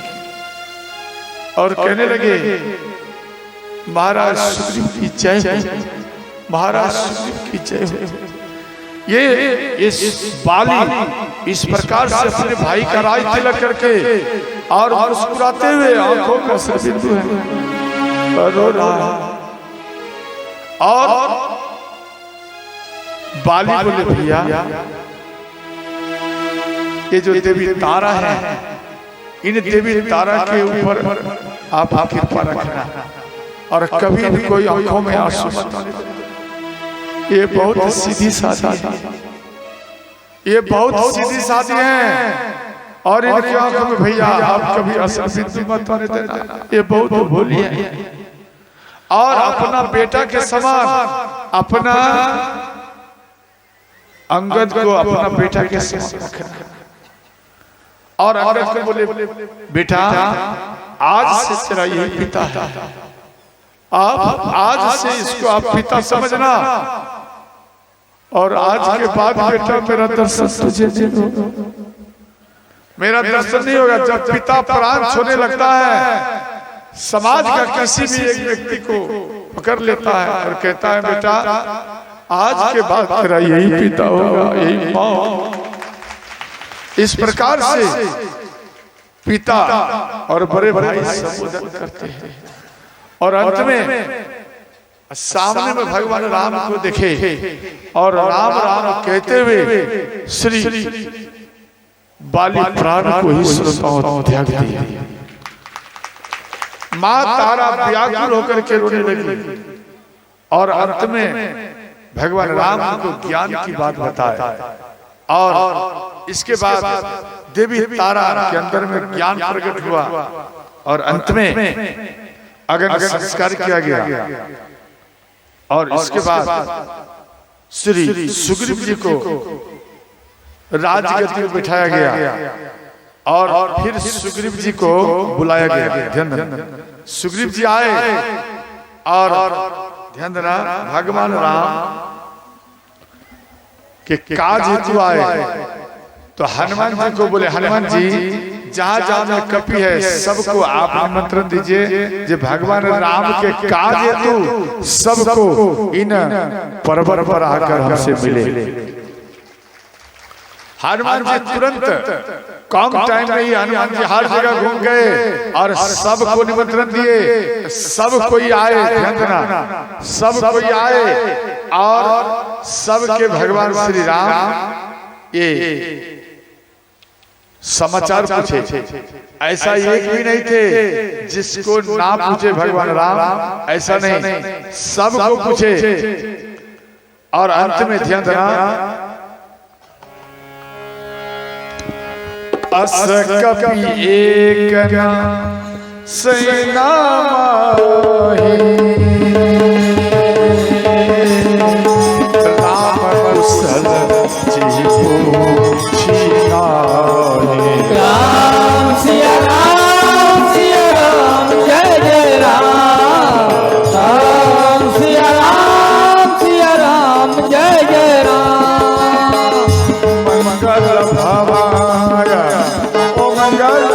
Speaker 1: और कहने लगे महाराज सुग्रीव की जय हो, महाराज सुग्रीव की जय हो। ये इस बाली इस प्रकार से अपने भाई का राज तिलक करके और मुस्कुराते हुए आंखों का बिंदु है रो रहा और बाली बोले भैया ये जो देवी तारा है इन देवी तारा के ऊपर आप कृपा रखना और कभी भी कोई आंखों में आंसू मत आने। ये बहुत सीधी सादी है, ये बहुत सीधी सादी है और इनकी आंखों में भैया आप कभी असर बिंदु मत आने देना। ये बहुत भोली है और अपना बेटा के समान अपना अंगद को अपना बेटा के समान रखना। और अंगद को बोले बेटा आज से तेरा यही पिता है, आप आज से इसको आप पिता समझना और आज के बाद बेटा मेरा दर्शन तुझे नहीं होगा, मेरा दर्शन नहीं होगा। जब पिता प्राण छोड़ने लगता है समाज का किसी भी एक व्यक्ति को पकड़ लेता है और कहता है बेटा आज के बाद तेरा यही पिता होगा, यही माँ होगा। इस प्रकार से पिता और बड़े भाई संबोधन करते हैं और अंत में सामने में भगवान राम को देखे और राम राम कहते हुए श्री बाली प्राण को ही श्रोताओं त्याग दिया। मां तारा व्याकुल होकर के रोने लगी और अंत में भगवान राम को ज्ञान की बात बताए और इसके बाद देवी तारा के अंदर में ज्ञान प्रकट हुआ और अंत में अग्नि संस्कार किया गया और इसके बाद श्री सुग्रीव जी को राजगद्दी पर बिठाया गया और फिर सुग्रीव जी को बुलाया गया। ध्यान सुग्रीव जी आए और ध्यान देना भगवान राम के काज हेतु आए तो हनुमान जी को बोले हनुमान जी जहाँ जहाँ में कपि है सबको आप निमंत्रण दीजिए जो भगवान राम के काज हेतु सबको इन पर्वत पर आकर हमसे मिले। हनुमान जी तुरंत कम टाइम में ही हनुमान जी हर जगह घूम गए और सबको निमंत्रण दिए, सब कोई आए। ध्यान देना सब कोई आए और सबके भगवान श्री राम ये समाचार पूछे। ऐसा एक भी नहीं थे जिसको ना पूछे भगवान राम, ऐसा नहीं सबको पूछे और अंत में ध्यान देना अस कपि एक सेना राम कुशल जी पूछिना
Speaker 2: राम सिया राम जय जय राम, राम सिया राम जय जय राम।
Speaker 1: मंगल भवाय ओ मंगल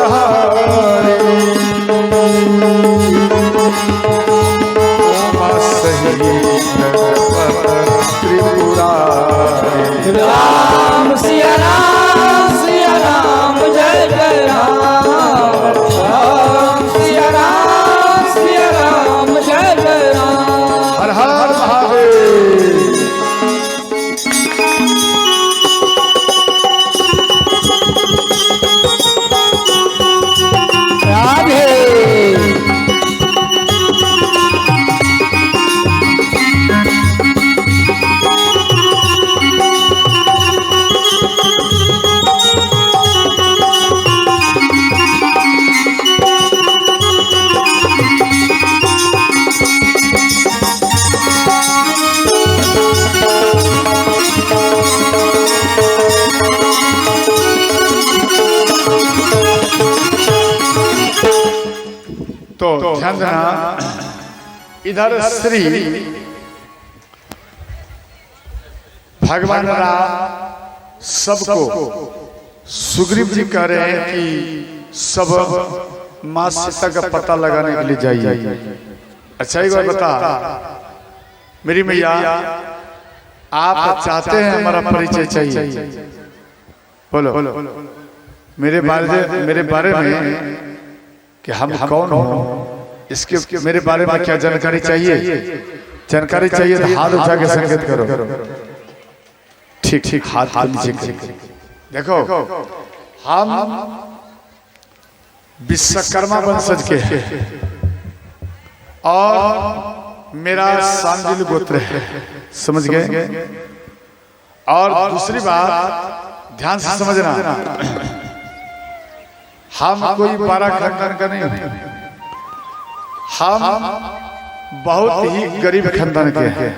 Speaker 1: तो ध्यान देना, इधर श्री भगवान राम सबको सुग्रीव जी कह रहे हैं कि सब माँ सीता का पता लगाने के लिए जाइए। अच्छा एक बार बता मेरी मैया, आप चाहते हैं हमारा परिचय चाहिए? बोलो मेरे बारे में कि हम कौन हो, इसके मेरे बारे में क्या जानकारी चाहिए? जानकारी चाहिए तो हाथ उठा के संकेत करो। ठीक ठीक, हाथ नीचे करो। देखो हम विश्वकर्मा वंशज के हैं और मेरा सांडिल गोत्र है, समझ गए? और दूसरी बात ध्यान से समझना, हम कोई बारह खानदान का नहीं होते, हम बहुत ही गरीब खानदान के हैं।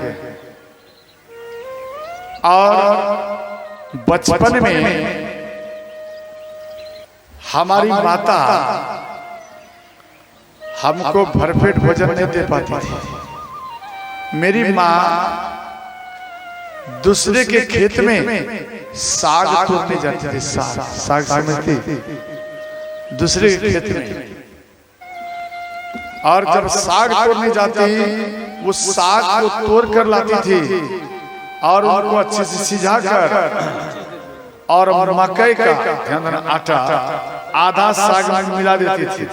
Speaker 1: और बचपन में हमारी माता हमको भरपेट भोजन नहीं दे पाती थी। मेरी माँ दूसरे के खेत में साग तोड़ने जाती थी। साग समझती? दूसरे के खेत में, और जब साग तोड़ने जाती वो साग को तोड़ कर लाती थी और उनको अच्छे से सिझा कर और मकई का ध्यान देना आटा आधा साग में मिला देती थी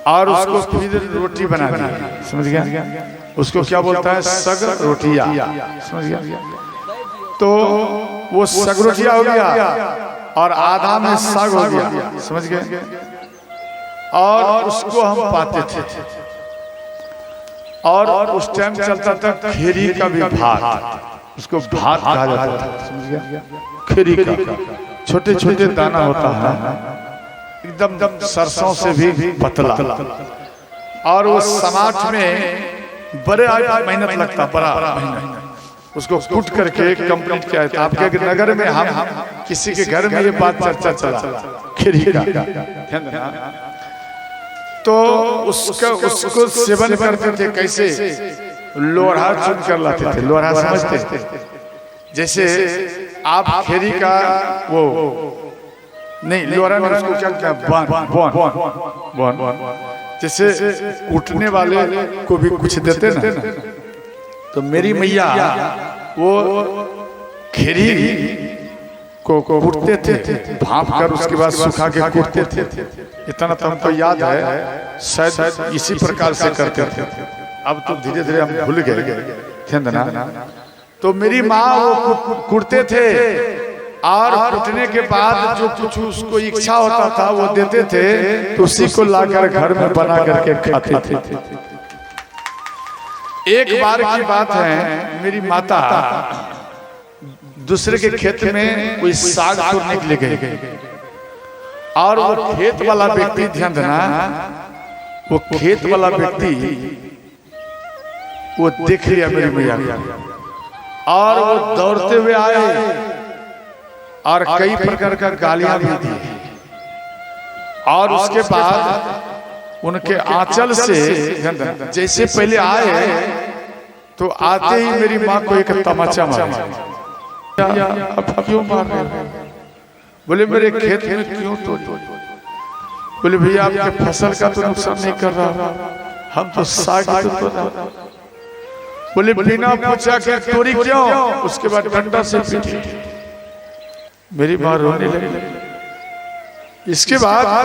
Speaker 1: और उसको फिर रोटी बना दी। समझ गया? उसको क्या बोलता है? सग रोटिया। समझ गया? तो वो सग रोटिया हो गया और आधा में साग हो गया। समझ गए? और उसको हम पाते थे और उस टाइम चलता था खेरी का भी भात, उसको भात कहा जाता था। समझ गया? खेरी का छोटे छोटे दाना होता है, एकदम सरसों से भी पतला, और वो समाट में बड़े मेहनत लगता, बड़ा मेहनत। उसको कूट करके कंप्लीट किया था। आपके नगर में हम किसी के घर में ये बात चर्चा चला खेरी का, तो उसको सेवन करते थे। कैसे? लोढ़ा चुन कर लाते थे। लोढ़ा समझते? जैसे आप खेरी का वो नहीं, लोढ़ा में उसको क्या कहते हैं? जैसे कूटने वाले को भी कुछ देते ना, तो मेरी मैया वो खेरी को कूटते थे, भाप कर उसके बाद सुखा के कूटते थे। इतना तो हमको याद है, शायद इसी प्रकार से करते थे। अब तो धीरे धीरे हम भूल गए। तो मेरी माँ वो कूटते थे और कूटने के बाद जो कुछ उसको इच्छा होता था वो देते थे, तो उसी को लाकर घर में बना करके खाते थे। एक बार की बात है, मेरी माता दूसरे के खेत में कोई साग तोड़ने के लिए गई और वो खेत वाला व्यक्ति, ध्यान देना, वो खेत वाला व्यक्ति वो देख लिया मेरी मैया को और वो दौड़ते हुए आए और कई प्रकार का गालियां भी दी। और उसके बाद उनके आंचल से, जैसे पहले आए तो आते ही मेरी माँ को एक तमाचा मारा। अब क्यों मार रहे हो? बोले मेरे खेत में क्यों तोड़ी? बोले भैया आपके फसल का तो नुकसान नहीं कर रहा, हम तो साग तो तोड़ रहा। बोले बिना पूछा के तोड़ी क्यों? उसके बाद डंडा से पीटी। मेरी माँ रोने लगी। इसके बाद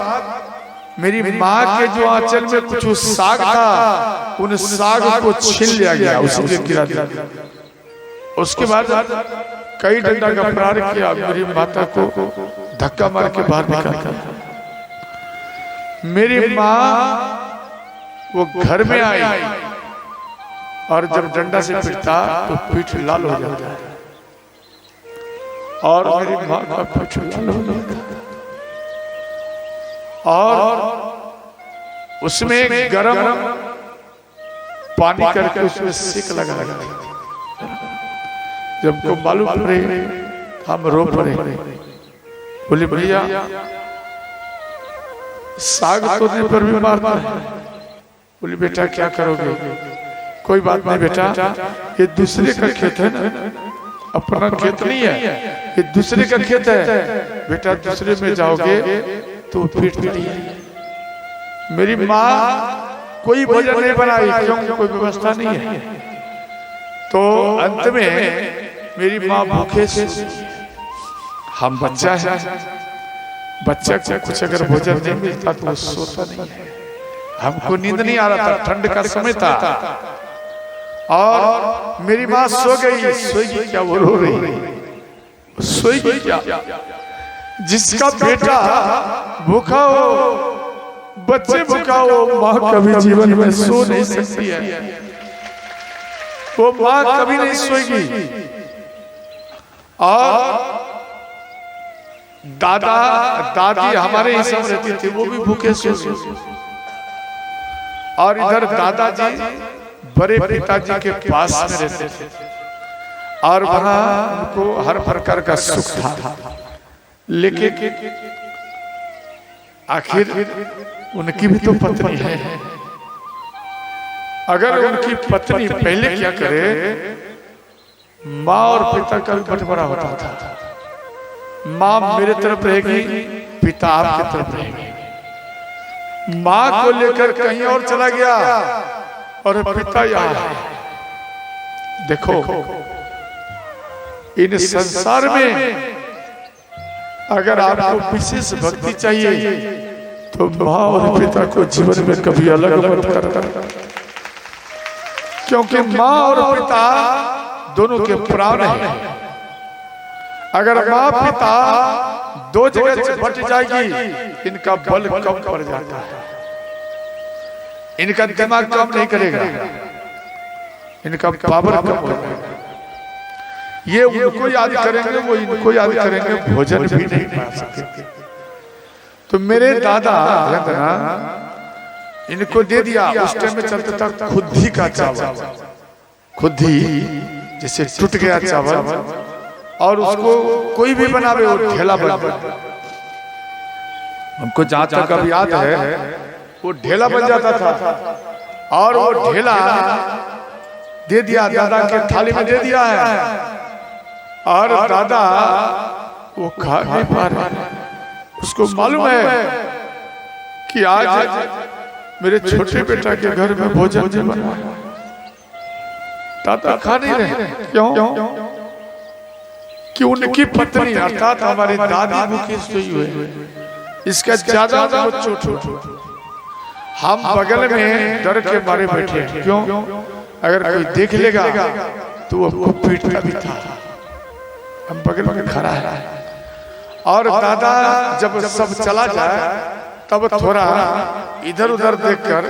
Speaker 1: मेरी माँ के जो आंचल में कुछ साग था, उन साग को छीन लिया गया, उसी के गिरा दिया। उसके बाद कई डंडा का प्रहार किया, मेरी माता को धक्का मार के बाहर निकाला। मेरी माँ वो घर में आई और जब डंडा से पीटता तो पीठ लाल हो जाता और मेरी माँ का पीठ लाल हो जाता और उसमें गरम पानी करके उसमें सेक लगा। जब को मालूम पड़े हम रो पड़े। बोले भैया साग तोड़ने पर भी मारता है। बोली बेटा क्या करोगे? कोई बात नहीं बेटा, ये दूसरे का खेत है ना, अपना खेत नहीं है, ये दूसरे का खेत है। बेटा दूसरे में जाओगे तो पीट पड़ेगी। मेरी माँ कोई भोजन नहीं बनाई, क्यों? कोई व्यवस्था नहीं है। तो अंत में मेरी माँ भूखे से, हम बच्चा है, बच्चा को कुछ अगर भोजन नहीं मिलता तो वो सोता नहीं है। हमको नींद नहीं आ रहा था, ठंड का समय था, और मेरी माँ सो गई। सोएगी क्या? वो रो रही। सोएगी क्या? जिसका बेटा भूखा हो, बच्चे भूखा हो, माँ कभी जीवन में सो नहीं सकती है। वो माँ कभी नहीं सोएगी। और दादा दादी हमारे ही संग रहती थी, वो भी भूखे सो। और इधर दादाजी बड़े पिताजी के पास में रहते थे, और वहां उनको हर प्रकार का सुख था। लेकिन आखिर उनकी भी तो पत्नी है। अगर उनकी पत्नी पहले क्या करे, माँ और पिता का भी बंटवारा होता था। माँ मेरे तरफ रहेगी, पिता आपकी तरफ रहेगी। माँ को लेकर कहीं और चला गया और पिता यहाँ है। देखो इन संसार में अगर आपको विशेष भक्ति चाहिए तो माँ और पिता को जीवन में कभी अलग मत करना, क्योंकि माँ और पिता दोनों के प्राण हैं। अगर माँ पिता दो जगह से बट जाएगी, इनका बल कम पड़ जाता है, इनका दिमाग काम नहीं करेगा, इनका पावर कम हो जाएगा। ये उनको याद करेंगे, वो इनको याद करेंगे, भोजन भी नहीं पा सकते। तो मेरे दादा इनको दे दिया। उस टाइम में चलता था खुद्दी का चावल, खुद्दी जैसे टूट गया चावल, और उसको कोई भी बनावे वो ढेला बन जाता। हमको जहां तक अब याद है वो ढेला बन जाता था, और वो ढेला दे दिया, दादा के थाली में दे दिया है, और दादा वो खा नहीं पा रहे। उसको मालूम है कि आज मेरे छोटे बेटा के घर में भोजन नहीं बना। दादा खा नहीं रहे। क्यों? कि उनकी पत्नी अर्थात हमारी दादी भूखी सोई हुई, इसका ज्यादा उनको चोट हुआ। हम बगल में डर के मारे बैठे। क्यों? अगर कोई देख लेगा तो वो पीटता भी था। हम बगल में खड़ा है, और दादा जब सब चला जाए तब थोड़ा इधर उधर देखकर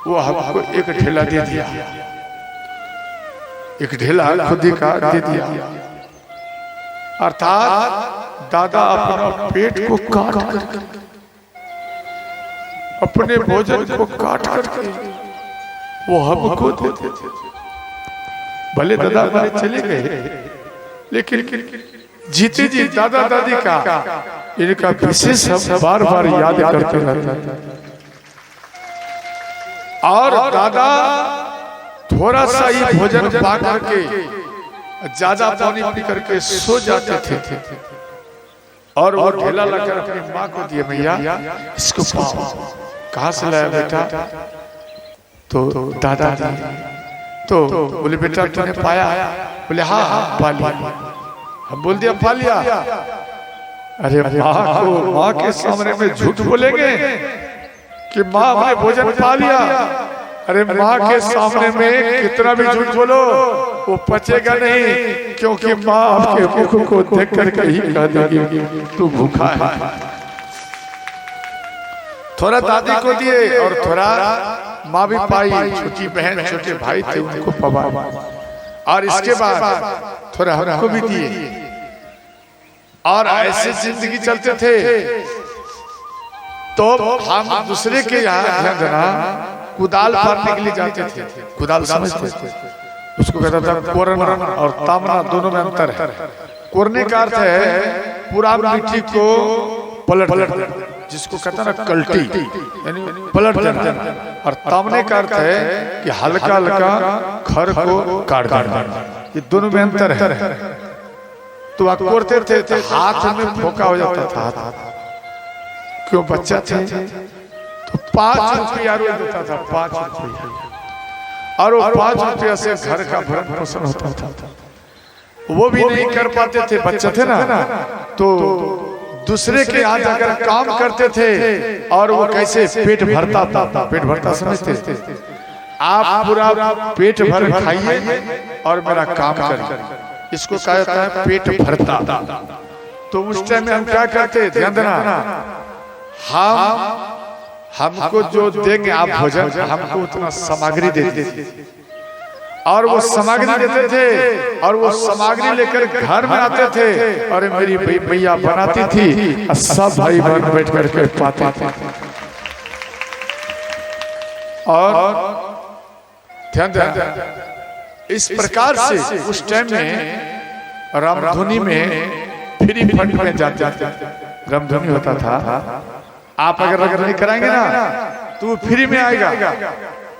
Speaker 1: वो हमको एक ढेला दे दिया, एक ढेला खुदी का दे दिया। अर्थात दादा अपना पेट को काट करके, अपने भोजन को काट करके वो हमको देते थे। भले दादा हमारे चले गए, लेकिन जीते जी दादा दादी का इनका विशेष हम बार बार याद करते रहते थे। और दादा थोड़ा सा ही भोजन पा करके ज्यादा पानी पी करके सो जाते थे, और वो ढेला लाकर अपनी माँ को दिए, भैया इसको पाओ। कहाँ से लाया बेटा? तो दादा तो बोले बेटा तूने पाया? बोले हाँ हाँ पा लिया। हम बोल दिया पा लिया। अरे माँ के सामने में झूठ बोलेंगे कि माँ हमने भोजन पा लिया? अरे माँ के सामने में कितना भी झूठ बोलो वो पचेगा नहीं, क्योंकि माँ आपके मुख को देख करके ही कह देगी तू भूखा है। थोड़ा दादी को दिए और थोड़ा माँ भी पाई, छोटी बहन छोटे भाई थे उनको पवा, और इसके बाद थोड़ा हमको भी दिए। और ऐसे जिंदगी चलते थे। तो हम दूसरे के यहाँ कुदाल पारने के लिए जाते थे। कुदाल समझते थे? उसको कहता था कोरना और तामना, दोनों में अंतर है। कोरने का अर्थ है पूरा मिट्टी को पलट जिसको कहता ना कल्टी, यानी पलट जाना। और तामने का अर्थ है कि हल्का हल्का खर को काट काटना। ये दोनों में अंतर है। तो आप कोरते थे तो हाथ में फोका हो जाता था। क्यों? बच्चा थे तो 5 रुपया देता था, 5 रुपया, और वो 5 रुपया से घर का भरण पोषण होता था। वो भी नहीं कर पाते थे, बच्चे थे ना, तो दूसरे के यहाँ जाकर काम करते थे। और वो कैसे पेट भरता था, पेट भरता समझते थे? आप पूरा पेट भर खाइए और मेरा काम करिए, इसको कहा जाता है पेट भरता। तो उस टाइम में हम क्या करते, ध्यान देना, हमको जो देंगे आप भोजन, हमको उतना सामग्री देते थे। और वो सामग्री देते थे और वो सामग्री लेकर घर में आते थे। और मेरी भैया बनाती थी, सब भाई बहन बैठ करके पाते थे। और ध्यान देना, इस प्रकार से उस टाइम में रामधुनी में फ्री फंड में जाते थे। रामधुनी होता था, आप अगर नहीं कराएंगे ना तो फ्री में आएगा।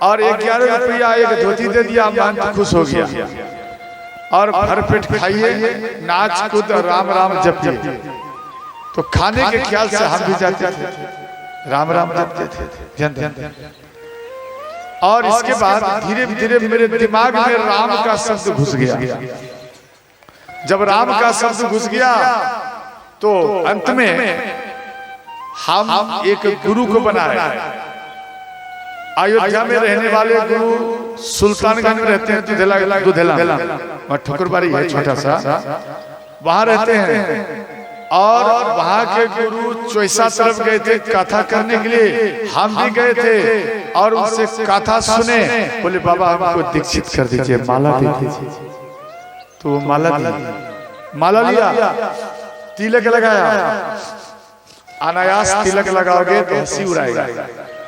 Speaker 1: और 11 रुपया एक धोती दे दिया, मान तो खुश हो गया। और भर पेट खाइए, नाच कूद राम राम जपिए। तो खाने के ख्याल से हम भी जाते थे, राम राम जपते थे। और इसके बाद धीरे धीरे मेरे दिमाग में राम का शब्द घुस गया। जब राम का शब्द घुस गया तो अंत में हम एक गुरु को बनाए। अयोध्या में रहने वाले गुरु सुल्तानगंज में रहते हैं, दुधेला ठकुरबाड़ी है छोटा सा, वहां रहते हैं। और वहां के गुरु चोइसा तरफ गए थे कथा करने के लिए, हम भी गए थे। और उनसे कथा सुने, बोले बाबा हमको दीक्षित कर दीजिए, माला दे दीजिए। तो वो माला लिया, तिलक लगाया। अनायास तिलक लगाओगे तो हंसी उड़ाएगा,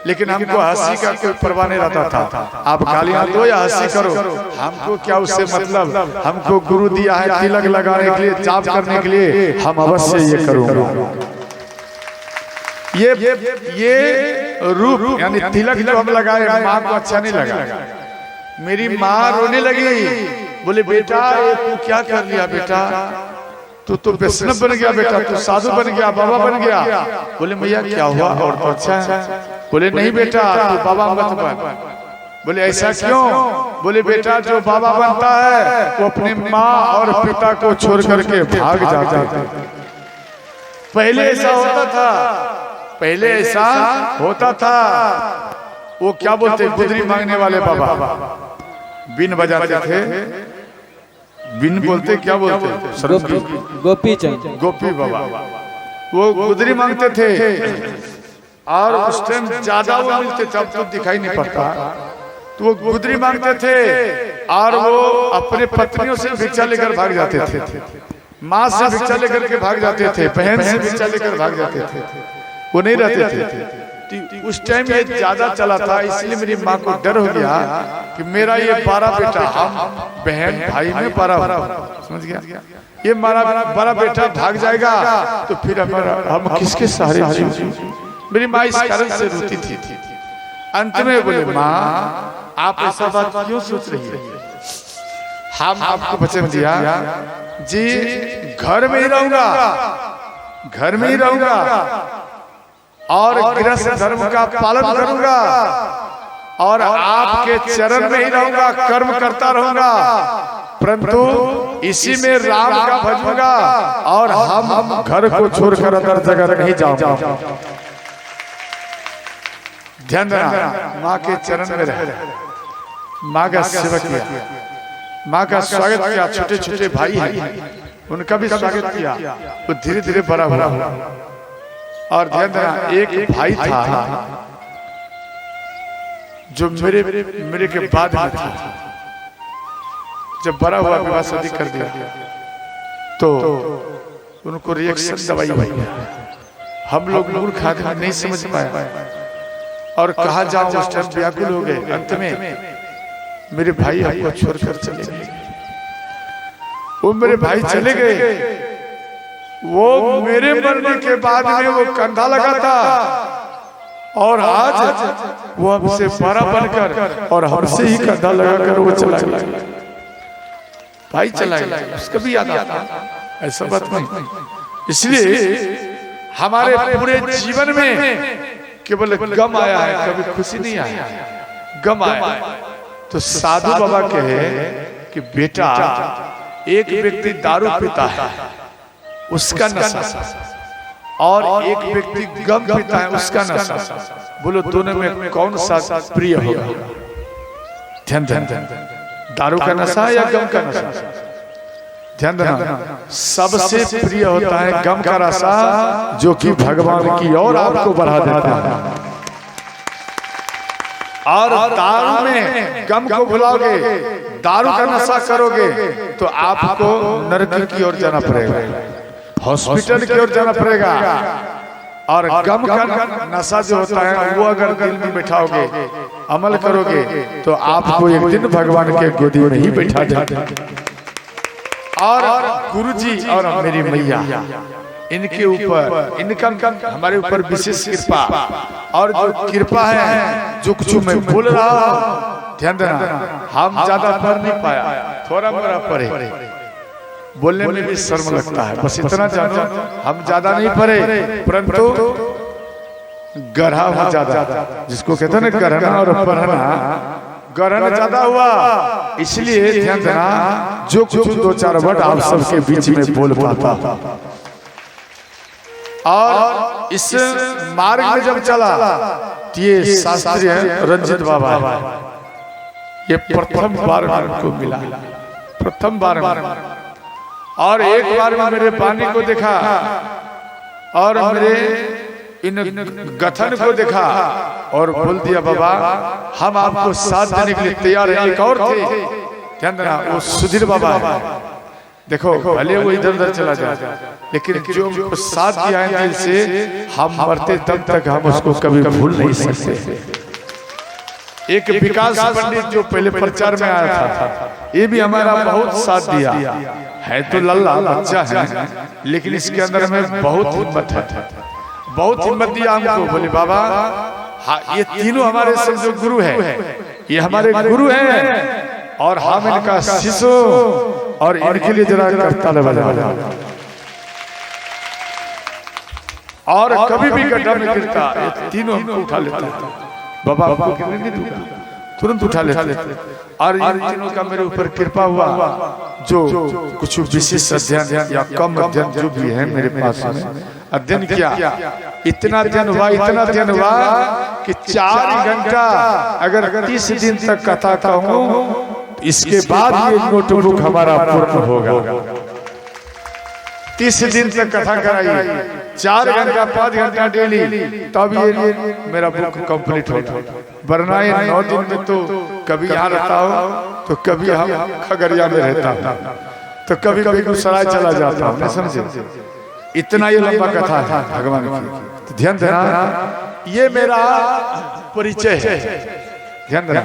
Speaker 1: लेकिन हमको हंसी का कोई परवाह नहीं रहता था। आप गालियां दो या हंसी करो, हमको क्या उससे मतलब। हमको गुरु दिया है तिलक लगाने के लिए, जाप करने के लिए, हम अवश्य ये करूंगा। ये रूप यानी तिलक जो हम लगाए, माँ को अच्छा नहीं लगा। मेरी माँ रोने लगी, बोले बेटा ये तू क्या कर लिया बेटा, तू वैष्णव बन गया बेटा, तू साधु बन गया, बाबा बन गया। बोले मैया क्या हुआ, और तो अच्छा है। बोले नहीं बेटा तू बाबा मत बन। बोले ऐसा क्यों? बोले बेटा जो बाबा बनता है वो अपनी माँ और पिता को छोड़ करके भाग जाता है। पहले ऐसा होता था, पहले ऐसा होता था। वो क्या बोलते, गुदरी मांगने वाले बाबा बीन बजाते थे। बीन बोलते क्या बोलते,
Speaker 3: गोपी चंद,
Speaker 1: गोपी बाबा। वो गुदरी मांगते थे। और उस टाइम ज्यादा वो मिलते थे, अब तो दिखाई नहीं पड़ता। तो वो गुदरी मांगते थे और वो अपने पत्नियों से भिक्षा लेकर भाग जाते थे, माँ से भिक्षा लेकर के भाग जाते थे, बहन से भिक्षा लेकर भाग जाते थे। वो नहीं रहते थे। उस टाइम ये ज्यादा चला था, इसलिए मेरी माँ को डर हो गया कि मेरा ये 12 बेटा, हम बहन भाई में 12, समझ गया, ये हमारा 12 बेटा भाग जाएगा तो फिर हम किसके सहारे जीवेंगे। मेरी माँ इस कारण से रोती थी। अंत में बोले माँ आप ऐसा बात क्यों सोच रही है, हम आपको वचन दिया जी घर में ही रहूंगा, घर में ही रहूंगा और गृहस्थ धर्म का पालन करूंगा और आपके चरण में ही रहूंगा, कर्म करता रहूंगा, परंतु इसी में राम का भजूंगा और हम घर को छोड़कर अंदर जगह नहीं जाऊंगा। ध्यान देना, माँ के चरण में रह, माँ का सेवा किया, माँ का स्वागत किया। छोटे छोटे भाई हैं उनका भी स्वागत किया। वो धीरे धीरे बड़ा हुआ। और ध्यान देना, एक भाई था जो मेरे के बाद में था। जब बड़ा हुआ, विवाह शादी कर दिया तो उनको रिएक्शन दवाई हुई। हम लोग मूर्ख आदमी नहीं समझ पाए और कहा जाऊं, उस टाइम व्याकुल हो गए। अंत में मेरे भाई हमको छोड़कर चले गए। वो मेरे भाई चले गए वो मेरे मरने के बाद में वो कंधा लगा था और आज वो हमसे बड़ा बनकर और हमसे ही कंधा लगाकर वो चला गया भाई, चला गया। उसका भी याद आता, ऐसा बात नहीं। इसलिए हमारे पूरे जीवन में केवल गम आया है, कभी खुशी नहीं आया, गम आया। तो साधु बाबा कहे कि बेटा, एक व्यक्ति दारू पीता है उसका नशा, और एक व्यक्ति गम पीता है उसका नशा, बोलो दोनों में कौन सा प्रिय होगा? ध्यान ध्यान, दारू का नशा या गम का नशा? ध्यान देना, सबसे प्रिय होता है गम का नशा, जो कि भगवान की ओर आपको बढ़ा देता है। और दारू में गम को भुलाओगे, दारू का नशा करोगे तो आपको नरक की ओर जाना पड़ेगा, हॉस्पिटल की ओर जाना पड़ेगा। और गम का नशा जो होता है वो अगर दिल में बैठाओगे, अमल करोगे, तो आपको एक दिन भगवान के गोदी में ही बैठा देगा। और गुरुजी और मेरी मैया, इनके ऊपर, इनका हमारे ऊपर विशेष कृपा, और जो कृपा है, जो कुछ मैं बोल रहा हूँ, ध्यान देना, हम ज्यादा पढ़ नहीं पाया, थोड़ा मोड़ा पढ़े, बोलने में भी शर्म लगता है, बस इतना जानो हम ज्यादा नहीं पढ़े, परंतु गढ़ा हो ज्यादा, जिसको कहते हैं ना गढ़ना और पढ़ना, गढ़ना ज्यादा हुआ। इसलिए ध्यान देना, जो कुछ दो चार वर्ड आप सबके बीच में बोल पाता। और इस मार्ग में जब चला, ये शास्त्री है रंजित बाबा, ये प्रथम बार को मिला, प्रथम बार में। और एक बार में मेरे पानी को देखा और मेरे इन गठन को देखा और बोल दिया, बाबा हम आपको साथ देने के लिए तैयार हैं। एक और थे, ध्यान देना, वो सुधीर बाबा है। देखो भले वो इधर उधर चला जाए, लेकिन जो हमको साथ दिया है दिल से, हम मरते तब तक हम उसको कभी भूल नहीं सकते। एक विकास पंडित जो पहले प्रचार में आया था, ये भी हमारा बहुत साथ दिया है। तो लल्ला बच्चा है, लेकिन इसके अंदर में बहुत हिम्मत है, बहुत हिम्मत दिया हमको। बोले बाबा, हाँ, ये तीनों हमारे सब जो गुरु है, ये हमारे गुरु हैं और हम इनका शिष्य, और इनके लिए जरा करताल बजा। और कभी भी गड्ढा में गिरता, ये तीनों हमको उठा लेता। बाबा आपको गिरने नहीं दूंगा, तुरंत उठा लेते। और इन तीनों का मेरे ऊपर कृपा हुआ, जो कुछ विशेष अध्ययन या कम अध्ययन जो भी है मेरे पास में अध्ययन किया, इतना अध्ययन हुआ कि 4 घंटा अगर 30 दिन तक कथा कहूँ, इसके बाद ये नोटबुक हमारा पूर्ण होगा। 30 दिन तक कथा कराई, 4 घंटा 5 घंटा डेली, तब ये मेरा बुक कंप्लीट होता। वरना ये 9 दिन में तो कभी यहाँ रहता हो, तो कभी हम खगड़िया में रहता हूँ, तो कभी बेगूसराय चला जाता हूँ, समझे? इतना ये लंबा कथा है भगवान की। तो ध्यान देना, ये मेरा परिचय है, ध्यान देना।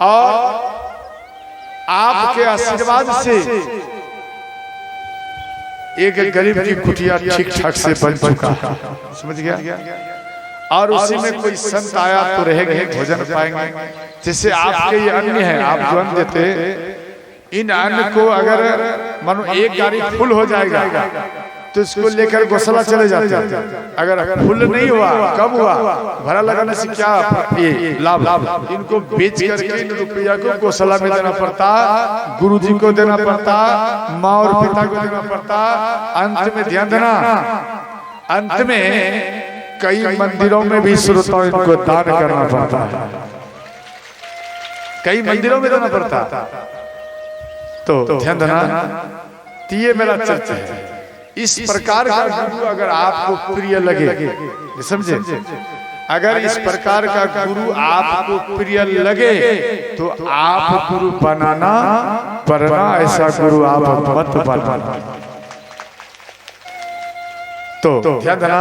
Speaker 1: और आपके आशीर्वाद से एक गरीब की कुटिया ठीक ठाक से बन चुका है, समझ गया? और उसी में कोई संत आया तो रहेंगे, भोजन पाएंगे। जैसे आपके ये अन्न है, आप जो अन्न देते, इन अन्न को अगर मानो एक गाड़ी फुल हो जाएगा तो इसको लेकर गौशाला चले जाते हैं। अगर फुल नहीं हुआ, कब हुआ, भरा लगाने से क्या ये लाभ, इनको बेच करके इन रुपया को गौशाला में देना पड़ता, गुरुजी को देना पड़ता, माँ और पिता को देना पड़ता। अंत में ध्यान देना, अंत में कई मंदिरों में भी श्रोताओं इनको दान करना पड़ता है, कई मंदिरों में देना पड़ता। तो ध्यान देना, ये मेरा चर्चा है। इस प्रकार का गुरु अगर आपको प्रिय लगे, समझे? अगर इस प्रकार का गुरु आपको प्रिय लगे तो आप गुरु बनाना, वरना ऐसा गुरु आप मत बनाना। तो ध्यान देना,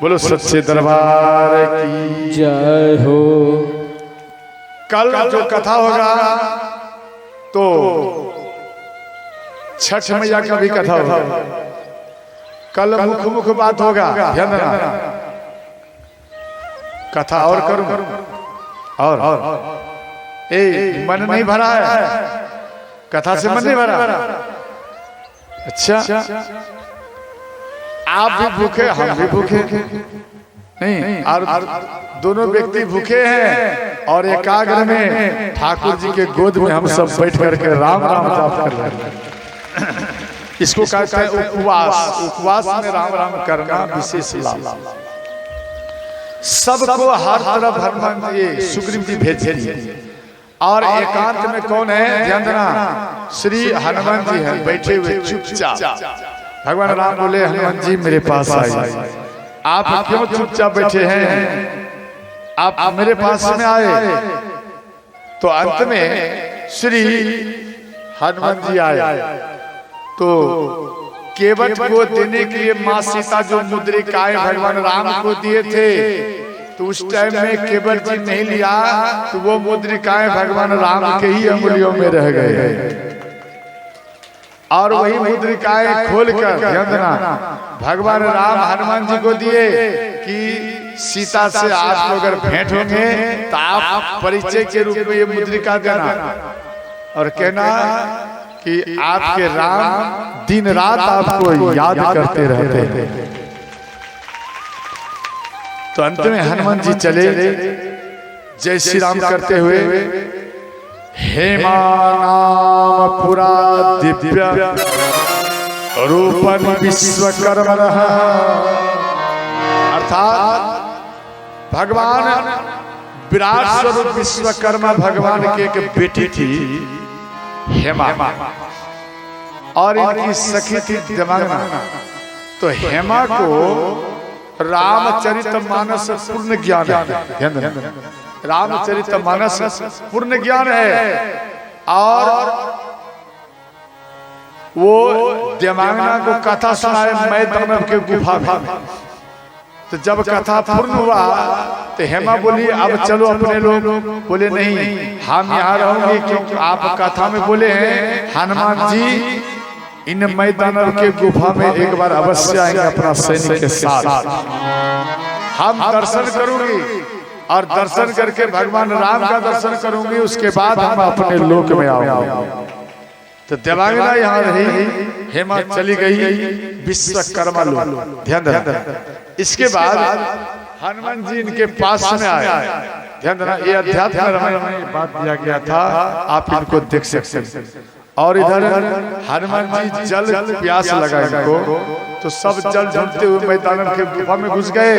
Speaker 1: बोलो सच्चे दरबार की
Speaker 3: जय हो।
Speaker 1: कल जो कथा होगा तो छठ मैया का भी कथा होगा, कल मुख मुख बात होगा, ध्यान देना। कथा और करूं और ए मन नहीं भरा है, कथा से मन नहीं भरा। अच्छा आप भी भूखे, हम भी भूखे नहीं, और दोनों व्यक्ति भूखे हैं और एकाग्र में ठाकुर जी के गोद में हम सब बैठ करके राम राम जाप कर रहे हैं। इसको कहते हैं उपवास। उपवास में राम राम करना विशेष लाभ। सबको हर तरफ हनुमान ये सुग्रीव जी भेज दिए, और एकांत में कौन है ध्यान देना, श्री हनुमान जी हैं बैठे हुए चुपचाप। भगवान राम बोले हनुमान जी मेरे पास आइए। आप क्यों चुपचाप बैठे हैं, आप मेरे पास में आए। तो अंत में श्री हनुमान जी आए, तो केवट को देने के लिए मां सीता जो मुद्रिकाएं भगवान राम को दिए थे, तो उस टाइम में केवट जी नहीं लिया, तो वो मुद्रिकाएं भगवान राम के ही अंगुलियों में रह गए, और वही मुद्रिकाएं खोलकर ध्यान देना भगवान राम हनुमान जी को दिए कि सीता से आप अगर भेंट होंगे तो आप परिचय के रूप में ये मुद्रिका देना, और कहना कि आपके राम दिन रात आपको याद करते रहते हैं। तो अंत में हनुमान जी चले जय श्री राम करते हुए, हेमा नाम पुरा दिव्य रूपन विश्वकर्म, अर्थात भगवान विराट स्वरूप विश्वकर्मा भगवान की एक बेटी थी हेमा, और इनकी सखी थी देवांगना। तो हेमा को रामचरितमानस पूर्ण ज्ञान है, रामचरितमानस पूर्ण ज्ञान है, और वो देवांगना को कथा सुनाए मैदान के गुफा में। तो जब कथा पूर्ण हुआ तो हेमा बोली अब चलो अपने लोग, बोले नहीं हम यहाँ रहोगे, क्योंकि आप कथा में बोले हैं हनुमान जी इन मैदानव के गुफा में एक बार अवश्य आएंगे अपना सैनिक के साथ, हम दर्शन करूंगी, और दर्शन करके भगवान राम का दर्शन करूंगी, उसके बाद हम अपने लोक में आऊंगे। तो देवांगना यहाँ रही, हेमा चली गई विश्वकर्मा लोग, ध्यान देना। इसके बाद हनुमान जी इनके पास में आए, ध्यान देना ये अध्यात्म रामायण में बात दिया गया था, आप इनको देख सकते हैं। और इधर हनुमान जी जल प्यास लगा इनको, तो सब जल ढूंढते हुए मैदान के गुफा में घुस गए,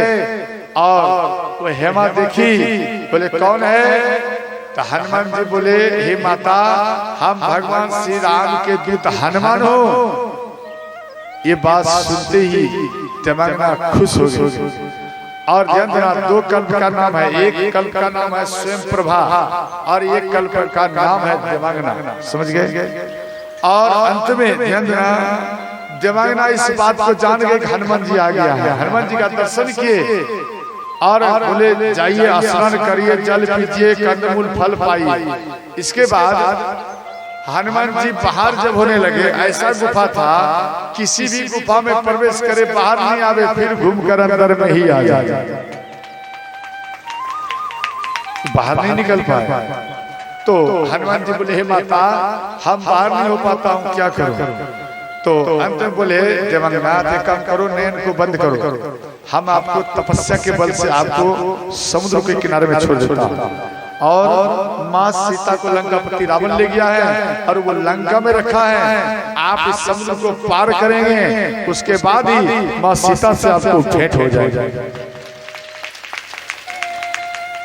Speaker 1: और वो हेमा देखी, बोले कौन है, तो हनुमान जी बोले हे माता हम भगवान श्री राम के दूत हनुमान हो। ये बात सुनते ही देवांगना खुश हो गई, और ध्यान देना दो कल्प का नाम है, एक कल्प का नाम है स्वयं प्रभा, और एक कल्प का नाम है देवांगना, समझ गए। और अंत में ध्यान देना देवांगना इस बात को जान गए कि हनुमान जी आ गया है, हनुमान जी का दर्शन किए, और बोले जाइए स्नान करिए, जल पीजिए, कंदमूल फल पाइए। इसके बाद हनुमान जी बाहर जब होने लगे, ऐसा गुफा था किसी भी गुफा में प्रवेश करे बाहर नहीं आवे, फिर घूमकर अंदर में ही आ जाए, बाहर नहीं निकल पाए। तो हनुमान जी बोले हे माता हम बाहर नहीं हो पाता हूँ, क्या करूं। तो अंत में बोले देवांगना एक काम करो, नयन को बंद करो, हम आपको तपस्या के बल से आपको समुद्र के किनारे में छोड़ देता हूं। और माँ सीता को लंकापति रावण ले गया है, और वो लंका में रखा है, आप इस समुद्र को पार करेंगे, उसके बाद ही माँ सीता से आपको भेंट हो जाएगी।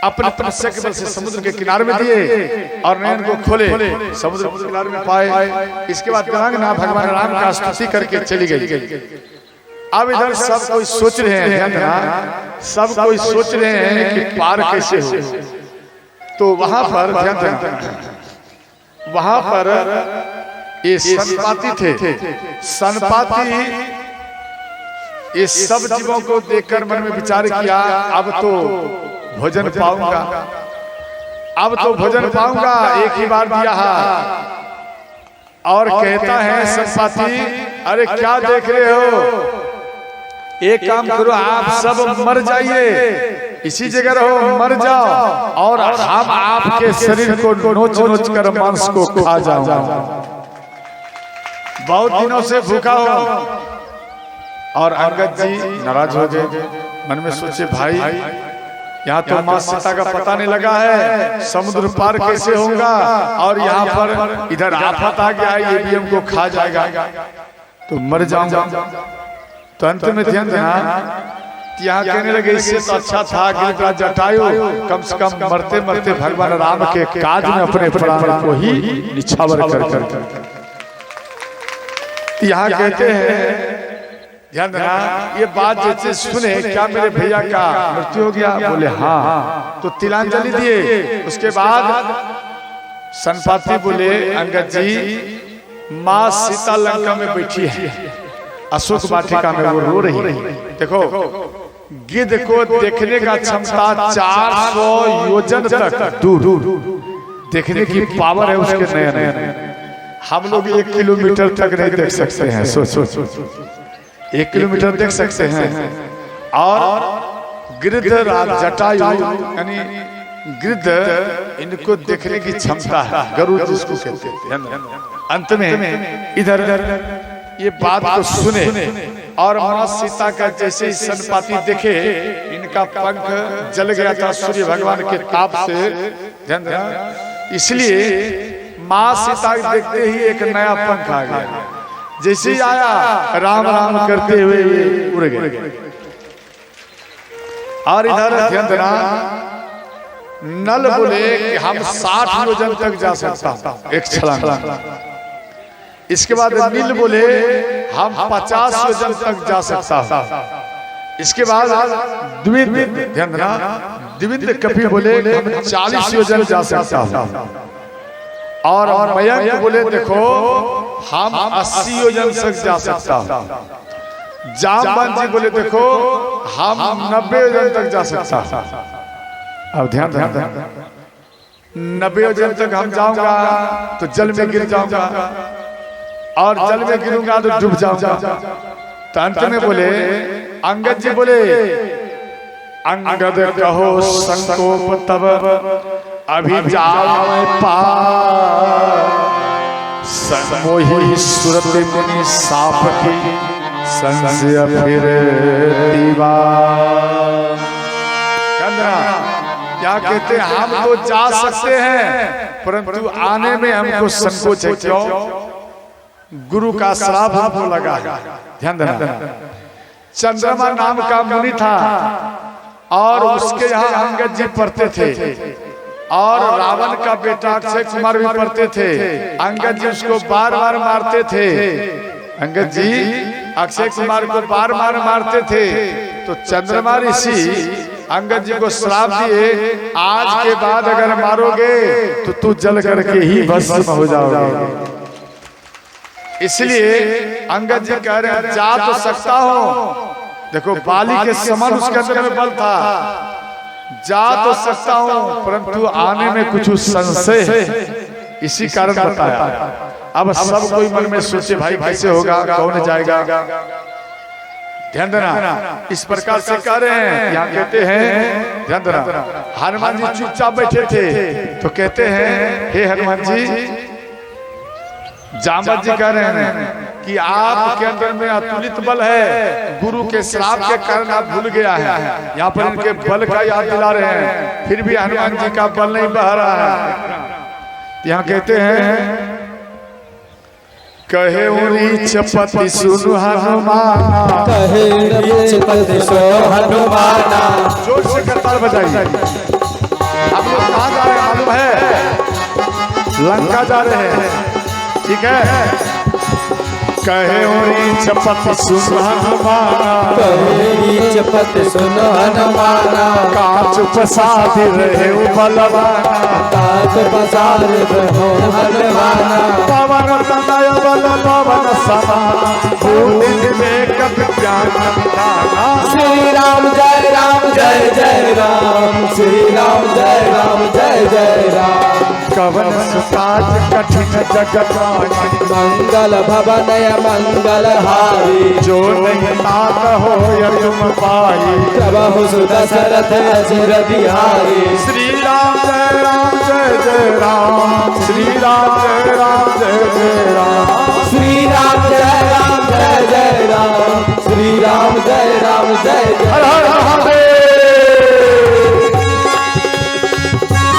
Speaker 1: अपने तपस्या के बल से समुद्र के किनारे में दिए, और नयन को खोले, समुद्र के किनारे में पाए। इसके बाद देवांगना भगवान राम का स्तुति करके चली गई। अब इधर सब कोई सोच रहे हैं, सब कोई सोच रहे हैं कि पार कैसे हो। तो वहां पर ध्यान देना, वहां पर ये सनपाती थे, सनपाती ये सब जीवों को देखकर मन में विचार किया अब तो भोजन पाऊंगा, अब तो भोजन पाऊंगा, एक ही बार दिया है। और कहता है संपाति, अरे क्या देख रहे हो, एक काम करो, आप सब मर जाइए, इसी जगह रहो, मर जाओ, और हम आपके शरीर को नोच नोच कर मांस को खा जाऊंगा। बहुत दिनों से भूखा हो। और अंगद जी नाराज हो गए, मन में सोचे भाई यहाँ तो माँ सीता का पता नहीं लगा है, समुद्र पार कैसे होगा, और यहाँ पर इधर आफत आ गया, ये भी हमको खा जाएगा, तो मर जाऊंगा। तो अंत में ध्यान देना, यहाँ कहने लगे इससे तो अच्छा था गिरिराज जटायु कम से कम मरते मरते भगवान राम के काज में अपने प्राण को ही निछावर कर। यहाँ कहते हैं, ध्यान देना, ये बात जैसे सुने, क्या मेरे भैया का मृत्यु हो गया, बोले हाँ, तो तिलांजलि दिए। उसके बाद संपाति बोले, अंगद जी माँ सीता लंका में बैठी है, अशोक वाटिका में वो रो रही है। देखो गिद्ध को देखने का क्षमता 400 योजन तक दूर देखने की पावर है उसके नयन। हम लोग 1 किलोमीटर तक नहीं देख सकते हैं, सोचो 1 किलोमीटर देख सकते हैं। और गिरिधराज जटायु यानी गिद्ध, इनको देखने की क्षमता है, गरुड़ जिसको कहते हैं। अंत में इधर ये बात को सुने, और मां सीता का जैसे ही संपाति देखे, इनका पंख जल गया था सूर्य भगवान के ताप से, इसलिए मां सीता देखते ही एक नया पंख आ गया। जैसे ही आया, राम राम करते हुए उड़ गए। और इधर ध्यान देना, नल बोले कि हम 60 योजन तक जा सकता एक छलांग। इसके बाद नील बोले हम 50 योजन तक जा सकता। इसके बाद द्विविद, ध्यान देना, द्विविद कपि बोले हम 40 योजन जा सकता। और मयंक बोले देखो हम 80 योजन तक जा सकता। जामवंत जी बोले देखो हम 90 योजन तक जा सकता। अब ध्यान देना, 90 योजन तक हम जाऊंगा तो जल में गिर जाऊंगा, और जल में गिरूंगा तो डूब जाऊंगा। तो अंत में बोले अंगद जी बोले, अंगद कहो संकोप तब अभी जाए पार, मोही सुरत मुनि साप की संशय फिर दीवार। क्या कहते हैं, हम तो जा सकते हैं परंतु आने में हमको संकोच है। क्यों? गुरु का श्राप हमको लगा। ध्यान देना, चंद्रमा नाम का मुनि था, और उसके यहाँ अंगद जी पढ़ते थे, और रावण का बेटा अक्षय कुमार भी पढ़ते थे। अंगद जी उसको बार बार मारते थे, अंगद जी अक्षय कुमार को बार बार मारते थे। तो चंद्रमा ऋषि अंगद जी को श्राप दिए, आज के बाद अगर मारोगे तो तू जल करके ही भस्म हो जाओगे। इसलिए अंगद जी कह रहे हैं जा तो सकता हूँ, देखो बाली के समान उसके अंदर में बल था, जा तो सकता हूँ परंतु आने में कुछ संशय है, इसी कारण बताया। अब सब कोई मन में सोचे भाई कैसे होगा, कौन जाएगा। ध्यान देना, इस प्रकार से कह रहे हैं। यहाँ कहते हैं, ध्यान देना, हनुमान जी चुपचाप बैठे थे, तो कहते हैं हे हनुमान जी, जामवंत जी कह रहे हैं कि आपके अंदर में अतुलित बल है, गुरु के श्राप के कारण आप भूल गया है। यहाँ पर इनके बल का याद दिला रहे हैं, फिर भी हनुमान जी का बल नहीं बह रहा है। यहाँ कहते हैं कहे रीछ पति सुनु हनुमाना,
Speaker 3: कहे रीछ पति सुनु हनुमाना।
Speaker 1: जोर से करताल बजाइए। हम लोग कहाँ जा रहे हैं मालूम है? लंका जा रहे हैं, ठीक है। कहे रीछ पति सुनु हनुमाना,
Speaker 3: कहे रीछ पति सुनु हनुमाना।
Speaker 1: काच प्रसाद रहे बलवाना,
Speaker 3: काच प्रसाद रहो हनुमाना।
Speaker 1: पवन तनय बल पवन समा, भूमि विवेक विज्ञान विधाना।
Speaker 3: श्री राम जय राम जय जय राम, श्री राम जय राम जय जय राम।
Speaker 1: कवन सुकाज कठिन जगत
Speaker 3: मंगल भवनय मंगल हारी
Speaker 1: जो नहीं तात हो या तुम पाई
Speaker 3: प्रभु सुत दशरथ अजिर बिहारी
Speaker 1: श्री राम जय राम जय जय राम श्री राम जय राम जय जय राम
Speaker 3: श्री राम जय राम जय जय राम श्री राम जय राम जय जय
Speaker 1: हर हर महादेव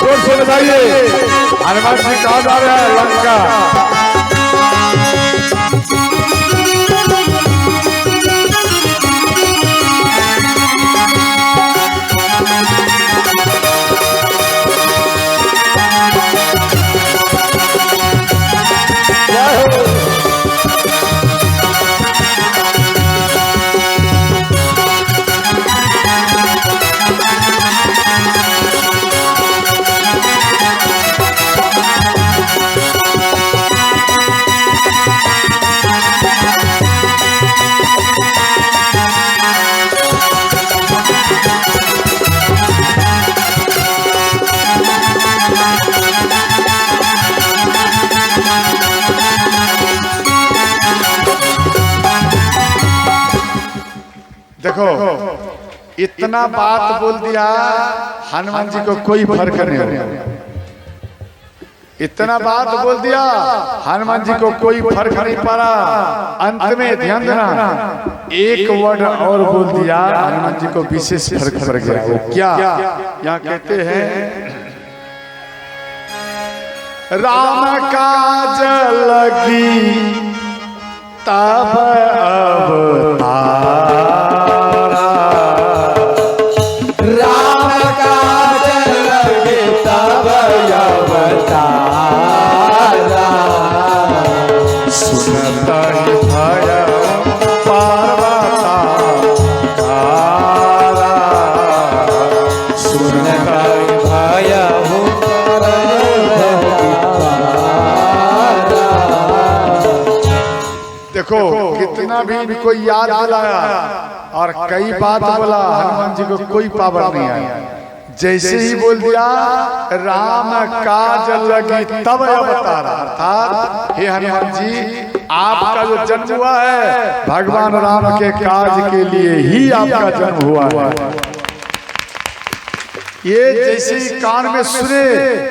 Speaker 1: जोर से बताइए हनुमान जी कहा जा रहा है लंका देखो इतना बात बोल दिया हनुमान जी को कोई फर्क नहीं हुआ इतना बात बोल दिया हनुमान जी को कोई फर्क नहीं पड़ा अंत में ध्यान देना एक वर्ड और बोल दिया हनुमान जी को विशेष फर्क पड़ गया वो क्या यहाँ कहते हैं राम काज लगी तब अवतार देखो कितना भी इनको याद दिलाया और कई बात बोला हनुमान जी को कोई पावर नहीं आया जैसे ही बोल दिया राम काज लगी तब अवतार अर्थात हे हनुमान जी आपका जो जन्म हुआ है भगवान राम के काज के लिए ही आपका जन्म हुआ है ये जैसे ही कान में सुने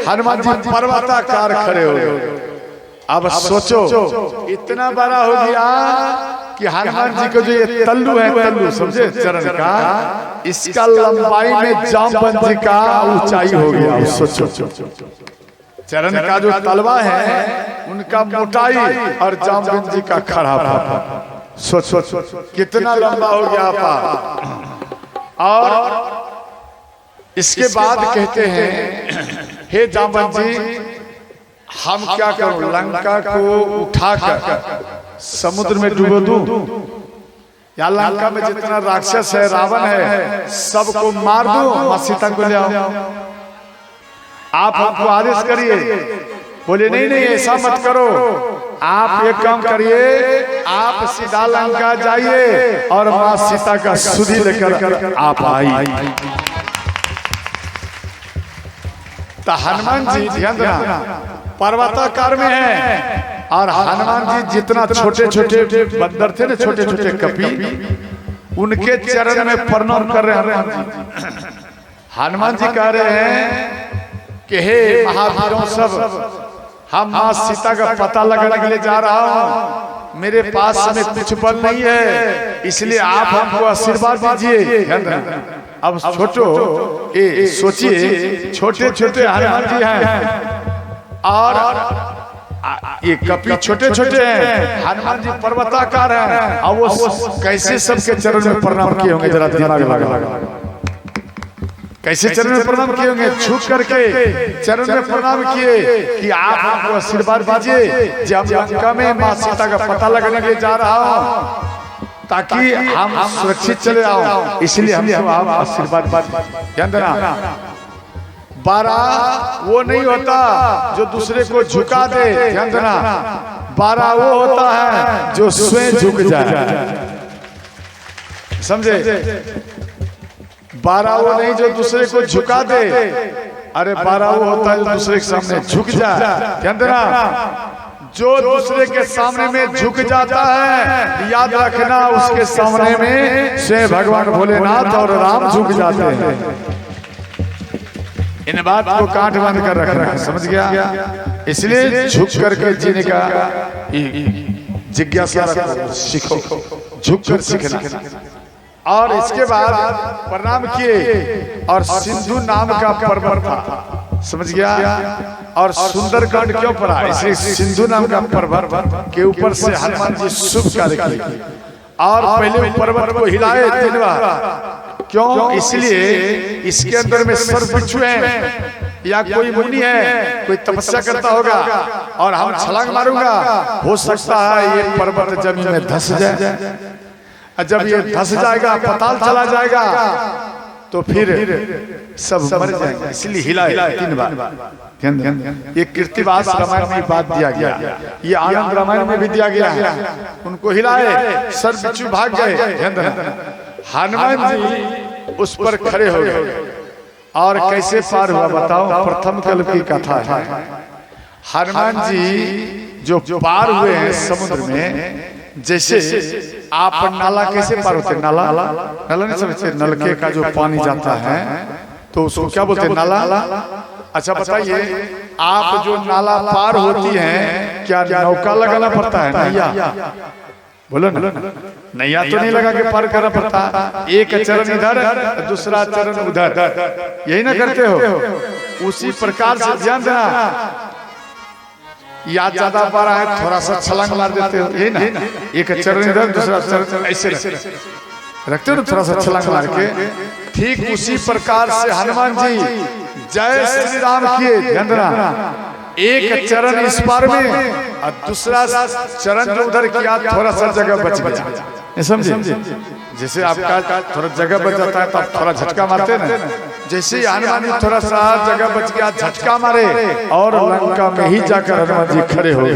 Speaker 1: हनुमान जी पर्वताकार खड़े हो गए अब सोचो इतना बड़ा हो गया कि हनुमान जी को जो ये तल्लू है तल्लू समझे चरण का इसका लंबाई में जामवंत का ऊंचाई हो गया सोचो चरण का जो तलवा है उनका मोटाई और जामवंत जी का खड़ा सोचो कितना लंबा हो गया आपा और इसके बाद कहते हैं हे जामवंत जी हम क्या करूं लंका को उठाकर समुद्र में डुबो दूं या लंका में जितना राक्षस है रावण है सबको मार दूं मां सीता को ले आओ आप हमको आदेश करिए बोले नहीं नहीं ऐसा मत करो आप एक काम करिए आप सीधा लंका जाइए और मां सीता का सुधि लेकर आप आइए तो हनुमान जी ध्यान देना पर्वताकार में है और हनुमान जी जितना छोटे छोटे बंदर थे ना छोटे छोटे कपी उनके चरण में प्रणाम कर रहे हैं हनुमान जी कह रहे हैं कि हे महावीरों सब हम मां सीता का पता लगाने के लिए जा रहा हूं मेरे पास में कुछ बल नहीं है इसलिए आप हमको आशीर्वाद दीजिए अब छोटो सोचिए छोटे छोटे हनुमान जी हैं और ये कपी छोटे छोटे हैं हनुमान जी पर्वताकार हैं और वो कैसे सबके चरण में प्रणाम किए होंगे जरा दिमाग लगा कैसे चरण में प्रणाम किए होंगे झुक करके चरण में प्रणाम किए कि आप हमको आशीर्वाद दीजिए जब लंका में मां सीता का पता लगाने के लिए जा रहा हूं ताकि हम सुरक्षित चले आओ इसलिए हम आप आशीर्वाद ध्यान देना 12 वो नहीं होता जो दूसरे को झुका दे ध्यान देना 12 वो होता है जो स्वयं झुक जाए समझे 12 वो नहीं जो दूसरे को झुका दे अरे 12 वो होता है जो दूसरे के सामने झुक जाए। ध्यान देना, जो दूसरे के सामने में झुक जाता है, याद रखना उसके सामने में से भगवान भोलेनाथ और राम झुक जाते हैं। इन बात को काट बांध कर रखना है, समझ गया? इसलिए झुक करके जीने का जिज्ञासा रखो, सीखो, झुक कर सीखना। और इसके बाद प्रणाम किए और सिंधु नाम का पर्वत था, समझ गया? और सुंदरकांड क्यों पड़ा? इसलिए सिंधु नाम का पर्वत के ऊपर से हनुमान जी शुभ कार्य किए और पहले पर्वत को हिलाए 3 बार। क्यों? इसलिए इसके अंदर में सर्प बिच्छू है या कोई मुनि है, कोई तपस्या करता होगा और हम छलांग मारूंगा, हो सकता है ये पर्वत जमीन में धंस जाए। जब ये धंस जाएगा, पताल चला जाएगा, तो फिर सब मर जाएंगे। इसलिए हिलाए 3 बार। ये कीर्तिवास रामायण में बात दिया गया, ये आनंद रामायण में भी दिया गया। उनको हिलाए, सर्प बिच्छू भाग गए। हनुमान जी उस पर खड़े हो गए और कैसे पार हुआ बताओ? प्रथम कल्प की कथा है। हनुमान जी जो पार हुए हैं समुद्र में, जैसे आप नाला कैसे पार होते? नाला नहीं समझते? नलके का जो पानी जाता है तो उसको क्या बोलते हैं? नाला। अच्छा बताइए, आप जो नाला पार होती हैं, क्या नौका लगाना पड़ता है? नैया बोलो ना, नैया तो नहीं लगा के पार करना पड़ता। एक चरण इधर, दूसरा चरण उधर, यही ना करते हो? उसी प्रकार से ध्यान देना, या ज्यादा पारा है थोड़ा सा छलांग मार देते हो, यही ना? एक चरण इधर, दूसरा चरण ऐसे रखते हो ना, थोड़ा सा छलांग मार के। ठीक उसी प्रकार से हनुमान जी जय श्री राम किए। ध्यान देना, एक चरण इस पार में और दूसरा चरण जो उधर किया, थोड़ा सा जगह बच गया। समझे? जैसे आपका थोड़ा जगह बच जाता है तो आप थोड़ा झटका मारते ना, जैसे हनुमान जी थोड़ा सा जगह बच गया, झटका मारे और लंका में ही जाकर हनुमान जी खड़े हो गए।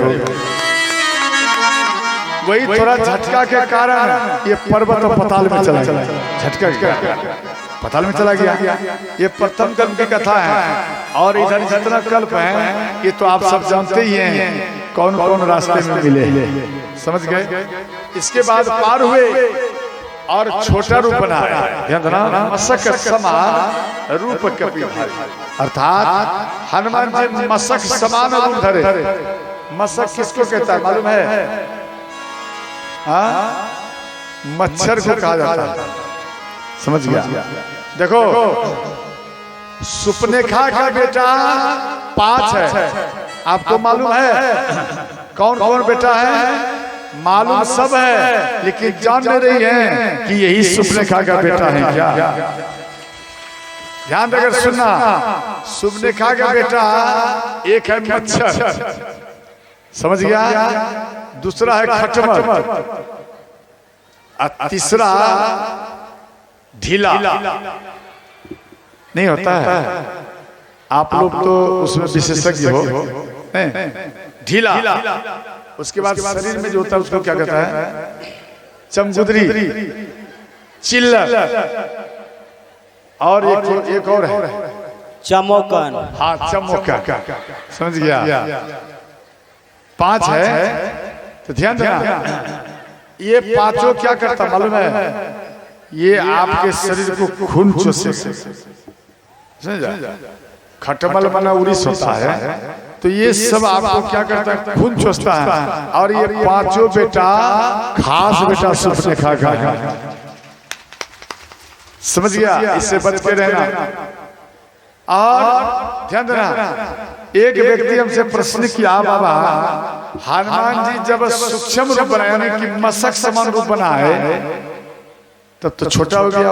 Speaker 1: वही थोड़ा झटका के कारण ये पर्वत पताल में चला गया, झटका के कारण पताल में चला गया। ये प्रथम कल्प की कथा है। और इधर जितना कल्प है ये तो आप सब जानते ही हैं, कौन कौन रास्ते में मिले, समझ गए? इसके बाद पार हुए और छोटा रूप बनाया। ध्यान देना, मशक समान रूप कपि धारी, अर्थात हनुमान जी मशक समान रूप धरे। मशक किसको कहता है मालूम है? मच्छर को कहा जाता है, समझ गया? देखो, सुपनेखा का बेटा 5 है, आपको मालूम है? कौन कौन बेटा है? मालूम सब है, लेकिन जान नहीं रही है कि यही सुपनेखा का बेटा है क्या? ध्यान देकर सुनना, सुपनेखा का बेटा एक है मच्छर, समझ गया? दूसरा है खटमल, तीसरा ढीला। नहीं होता है? आप लोग तो उसमें विशेषज्ञ हो। ढीला, उसके बाद शरीर में जो होता है उसको क्या कहता है? चमगुदरी, चिल्लर, और एक और है
Speaker 3: चमोकन।
Speaker 1: हाँ, चमोकन, समझ गया? 5 है। तो ध्यान देना, ये पांचों क्या करता मालूम है? ये आपके शरीर को खून चूसे। समझा? खटमल मना उड़ीस होता है, तो ये सब आपको क्या करता है? खून चूसता है। और ये पांचों बेटा खास बेटा सुपनेखा का, समझ गया? इससे बच के रहना। और ध्यान देना, एक व्यक्ति हमसे प्रश्न किया, बाबा हनुमान जी जब सूक्ष्म रूप बनाया, यानी कि मशक समान रूप बनाए, तब तो छोटा हो गया,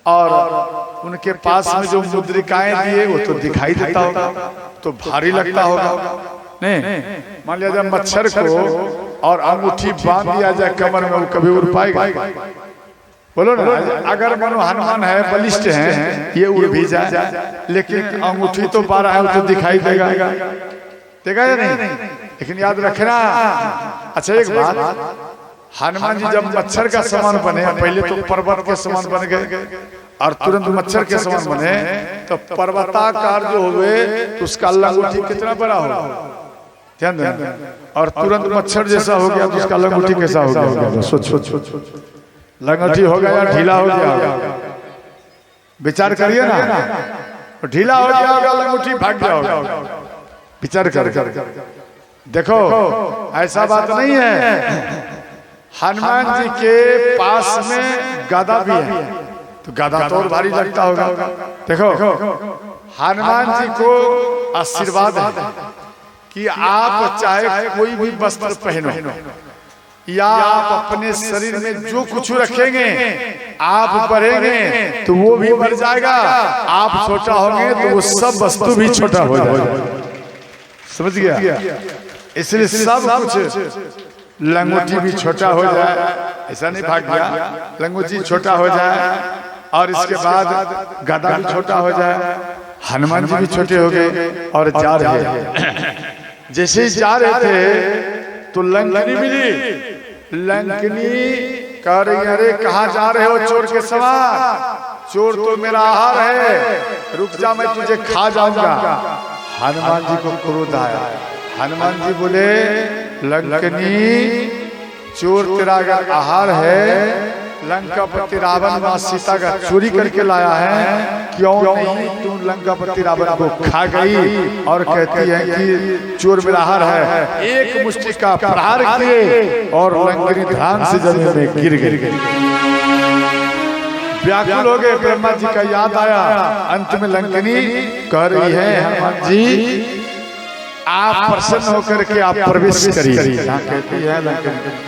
Speaker 1: और उनके पास में जो मुद्रिकाएं दिए वो तो दिखाई देता होगा, तो भारी लगता होगा। नहीं, मान लिया जाए मच्छर को और अंगूठी बांध दिया जाए कमर में, वो कभी उड़ पाएगा? बोलो ना, अगर मानो हनुमान है, बलिष्ठ है, ये उड़ भी जाए, लेकिन अंगूठी तो 12 है, वो तो दिखाई देगा, देखा या नहीं? लेकिन याद रखना। अच्छा, एक बात, हनुमान जी जब मच्छर का समान बने, पहले तो पर्वत के समान बन गए और तुरंत मच्छर के समान बने, तो पर्वताकार जो हुए तो उसका लंगोटी कितना बड़ा हो, ध्यान देना, और तुरंत मच्छर जैसा हो गया तो उसका लंगोटी कैसा हो गया? सोच लंगोटी हो गया ढीला हो गया, विचार करिए ना, ढीला हो गया होगा, लंगोटी भाग गया होगा, विचार कर देखो, ऐसा बात नहीं है। हनुमान जी के पास में गदा भी है, तो गदा तो और भारी लगता होगा। देखो हनुमान जी को आशीर्वाद है कि आप चाहे कोई भी वस्त्र पहनो या आप अपने शरीर में जो कुछ रखेंगे, आप बढ़ेंगे तो वो भी बढ़ जाएगा, आप छोटा होंगे तो वो सब वस्तु भी छोटा हो जाएगा। समझ गया? इसलिए सब कुछ, लंगोटी भी छोटा हो जाए, ऐसा नहीं भाग गया, लंगोटी छोटा हो जाए और इसके बाद गदा भी छोटा हो जाए, हनुमान जी भी छोटे हो गए और जा रहे हैं। जैसे ही जा रहे थे तो लंकनी मिली, लंकनी कह रही अरे कहाँ जा रहे हो चोर के सवार, चोर तो मेरा आहार है, रुक जा मैं तुझे खा जाऊंगा। हनुमान जी को क्रोध आया, हनुमान जी बोले लंकनी चोर तेरा अगर आहार है, लंकापति रावण मां सीता का चोरी करके लाया है, क्यों नहीं तू लंकापति रावण को खा गई और कहती है कि चोर मेरा आहार है। एक मुष्टि का प्रहार किए और लंकनी ध्यान से जमीन में गिर गई। व्याकुल हो गए, ब्रह्मा जी का याद आया। अंत में लंकनी कह रही है हनुमान जी आप प्रसन्न होकर के आप प्रवेश करिए। कहती है लंकनी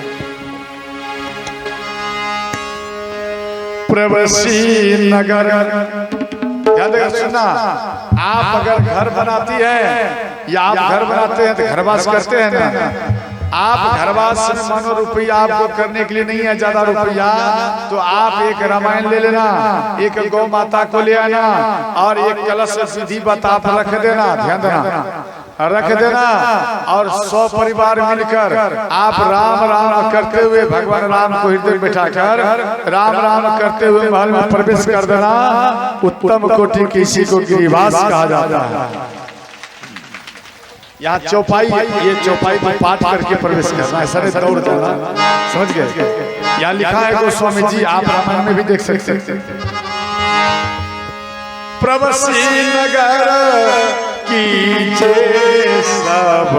Speaker 1: प्रवेशी नगर, याद है सुनना, आप अगर घर बनाती है या आप घर बनाते हैं तो घरवास करते हैं ना, आप घरवास में मानो रुपया आपको करने के लिए नहीं है ज्यादा रुपया, तो आप एक रामायण ले लेना, एक गौ माता को ले आना और एक कलश विधि बता रख देना, ध्यान देना, रख देना और 100 परिवार मिलकर आप राम राम करते हुए भगवान राम को हृदय में बैठाकर राम राम करते हुए महल में प्रवेश कर देना। उत्तम कोटि किसी को गिरिवास कहा जाता है। यहाँ चौपाई, ये चौपाई को पाठ करके प्रवेश करना, ऐसा नहीं दौड़ जाना, समझ गए? यहाँ लिखा है गोस्वामी जी, आप रामायण में भी देख सकते हैं। प्रवेशी नगर कीजे सब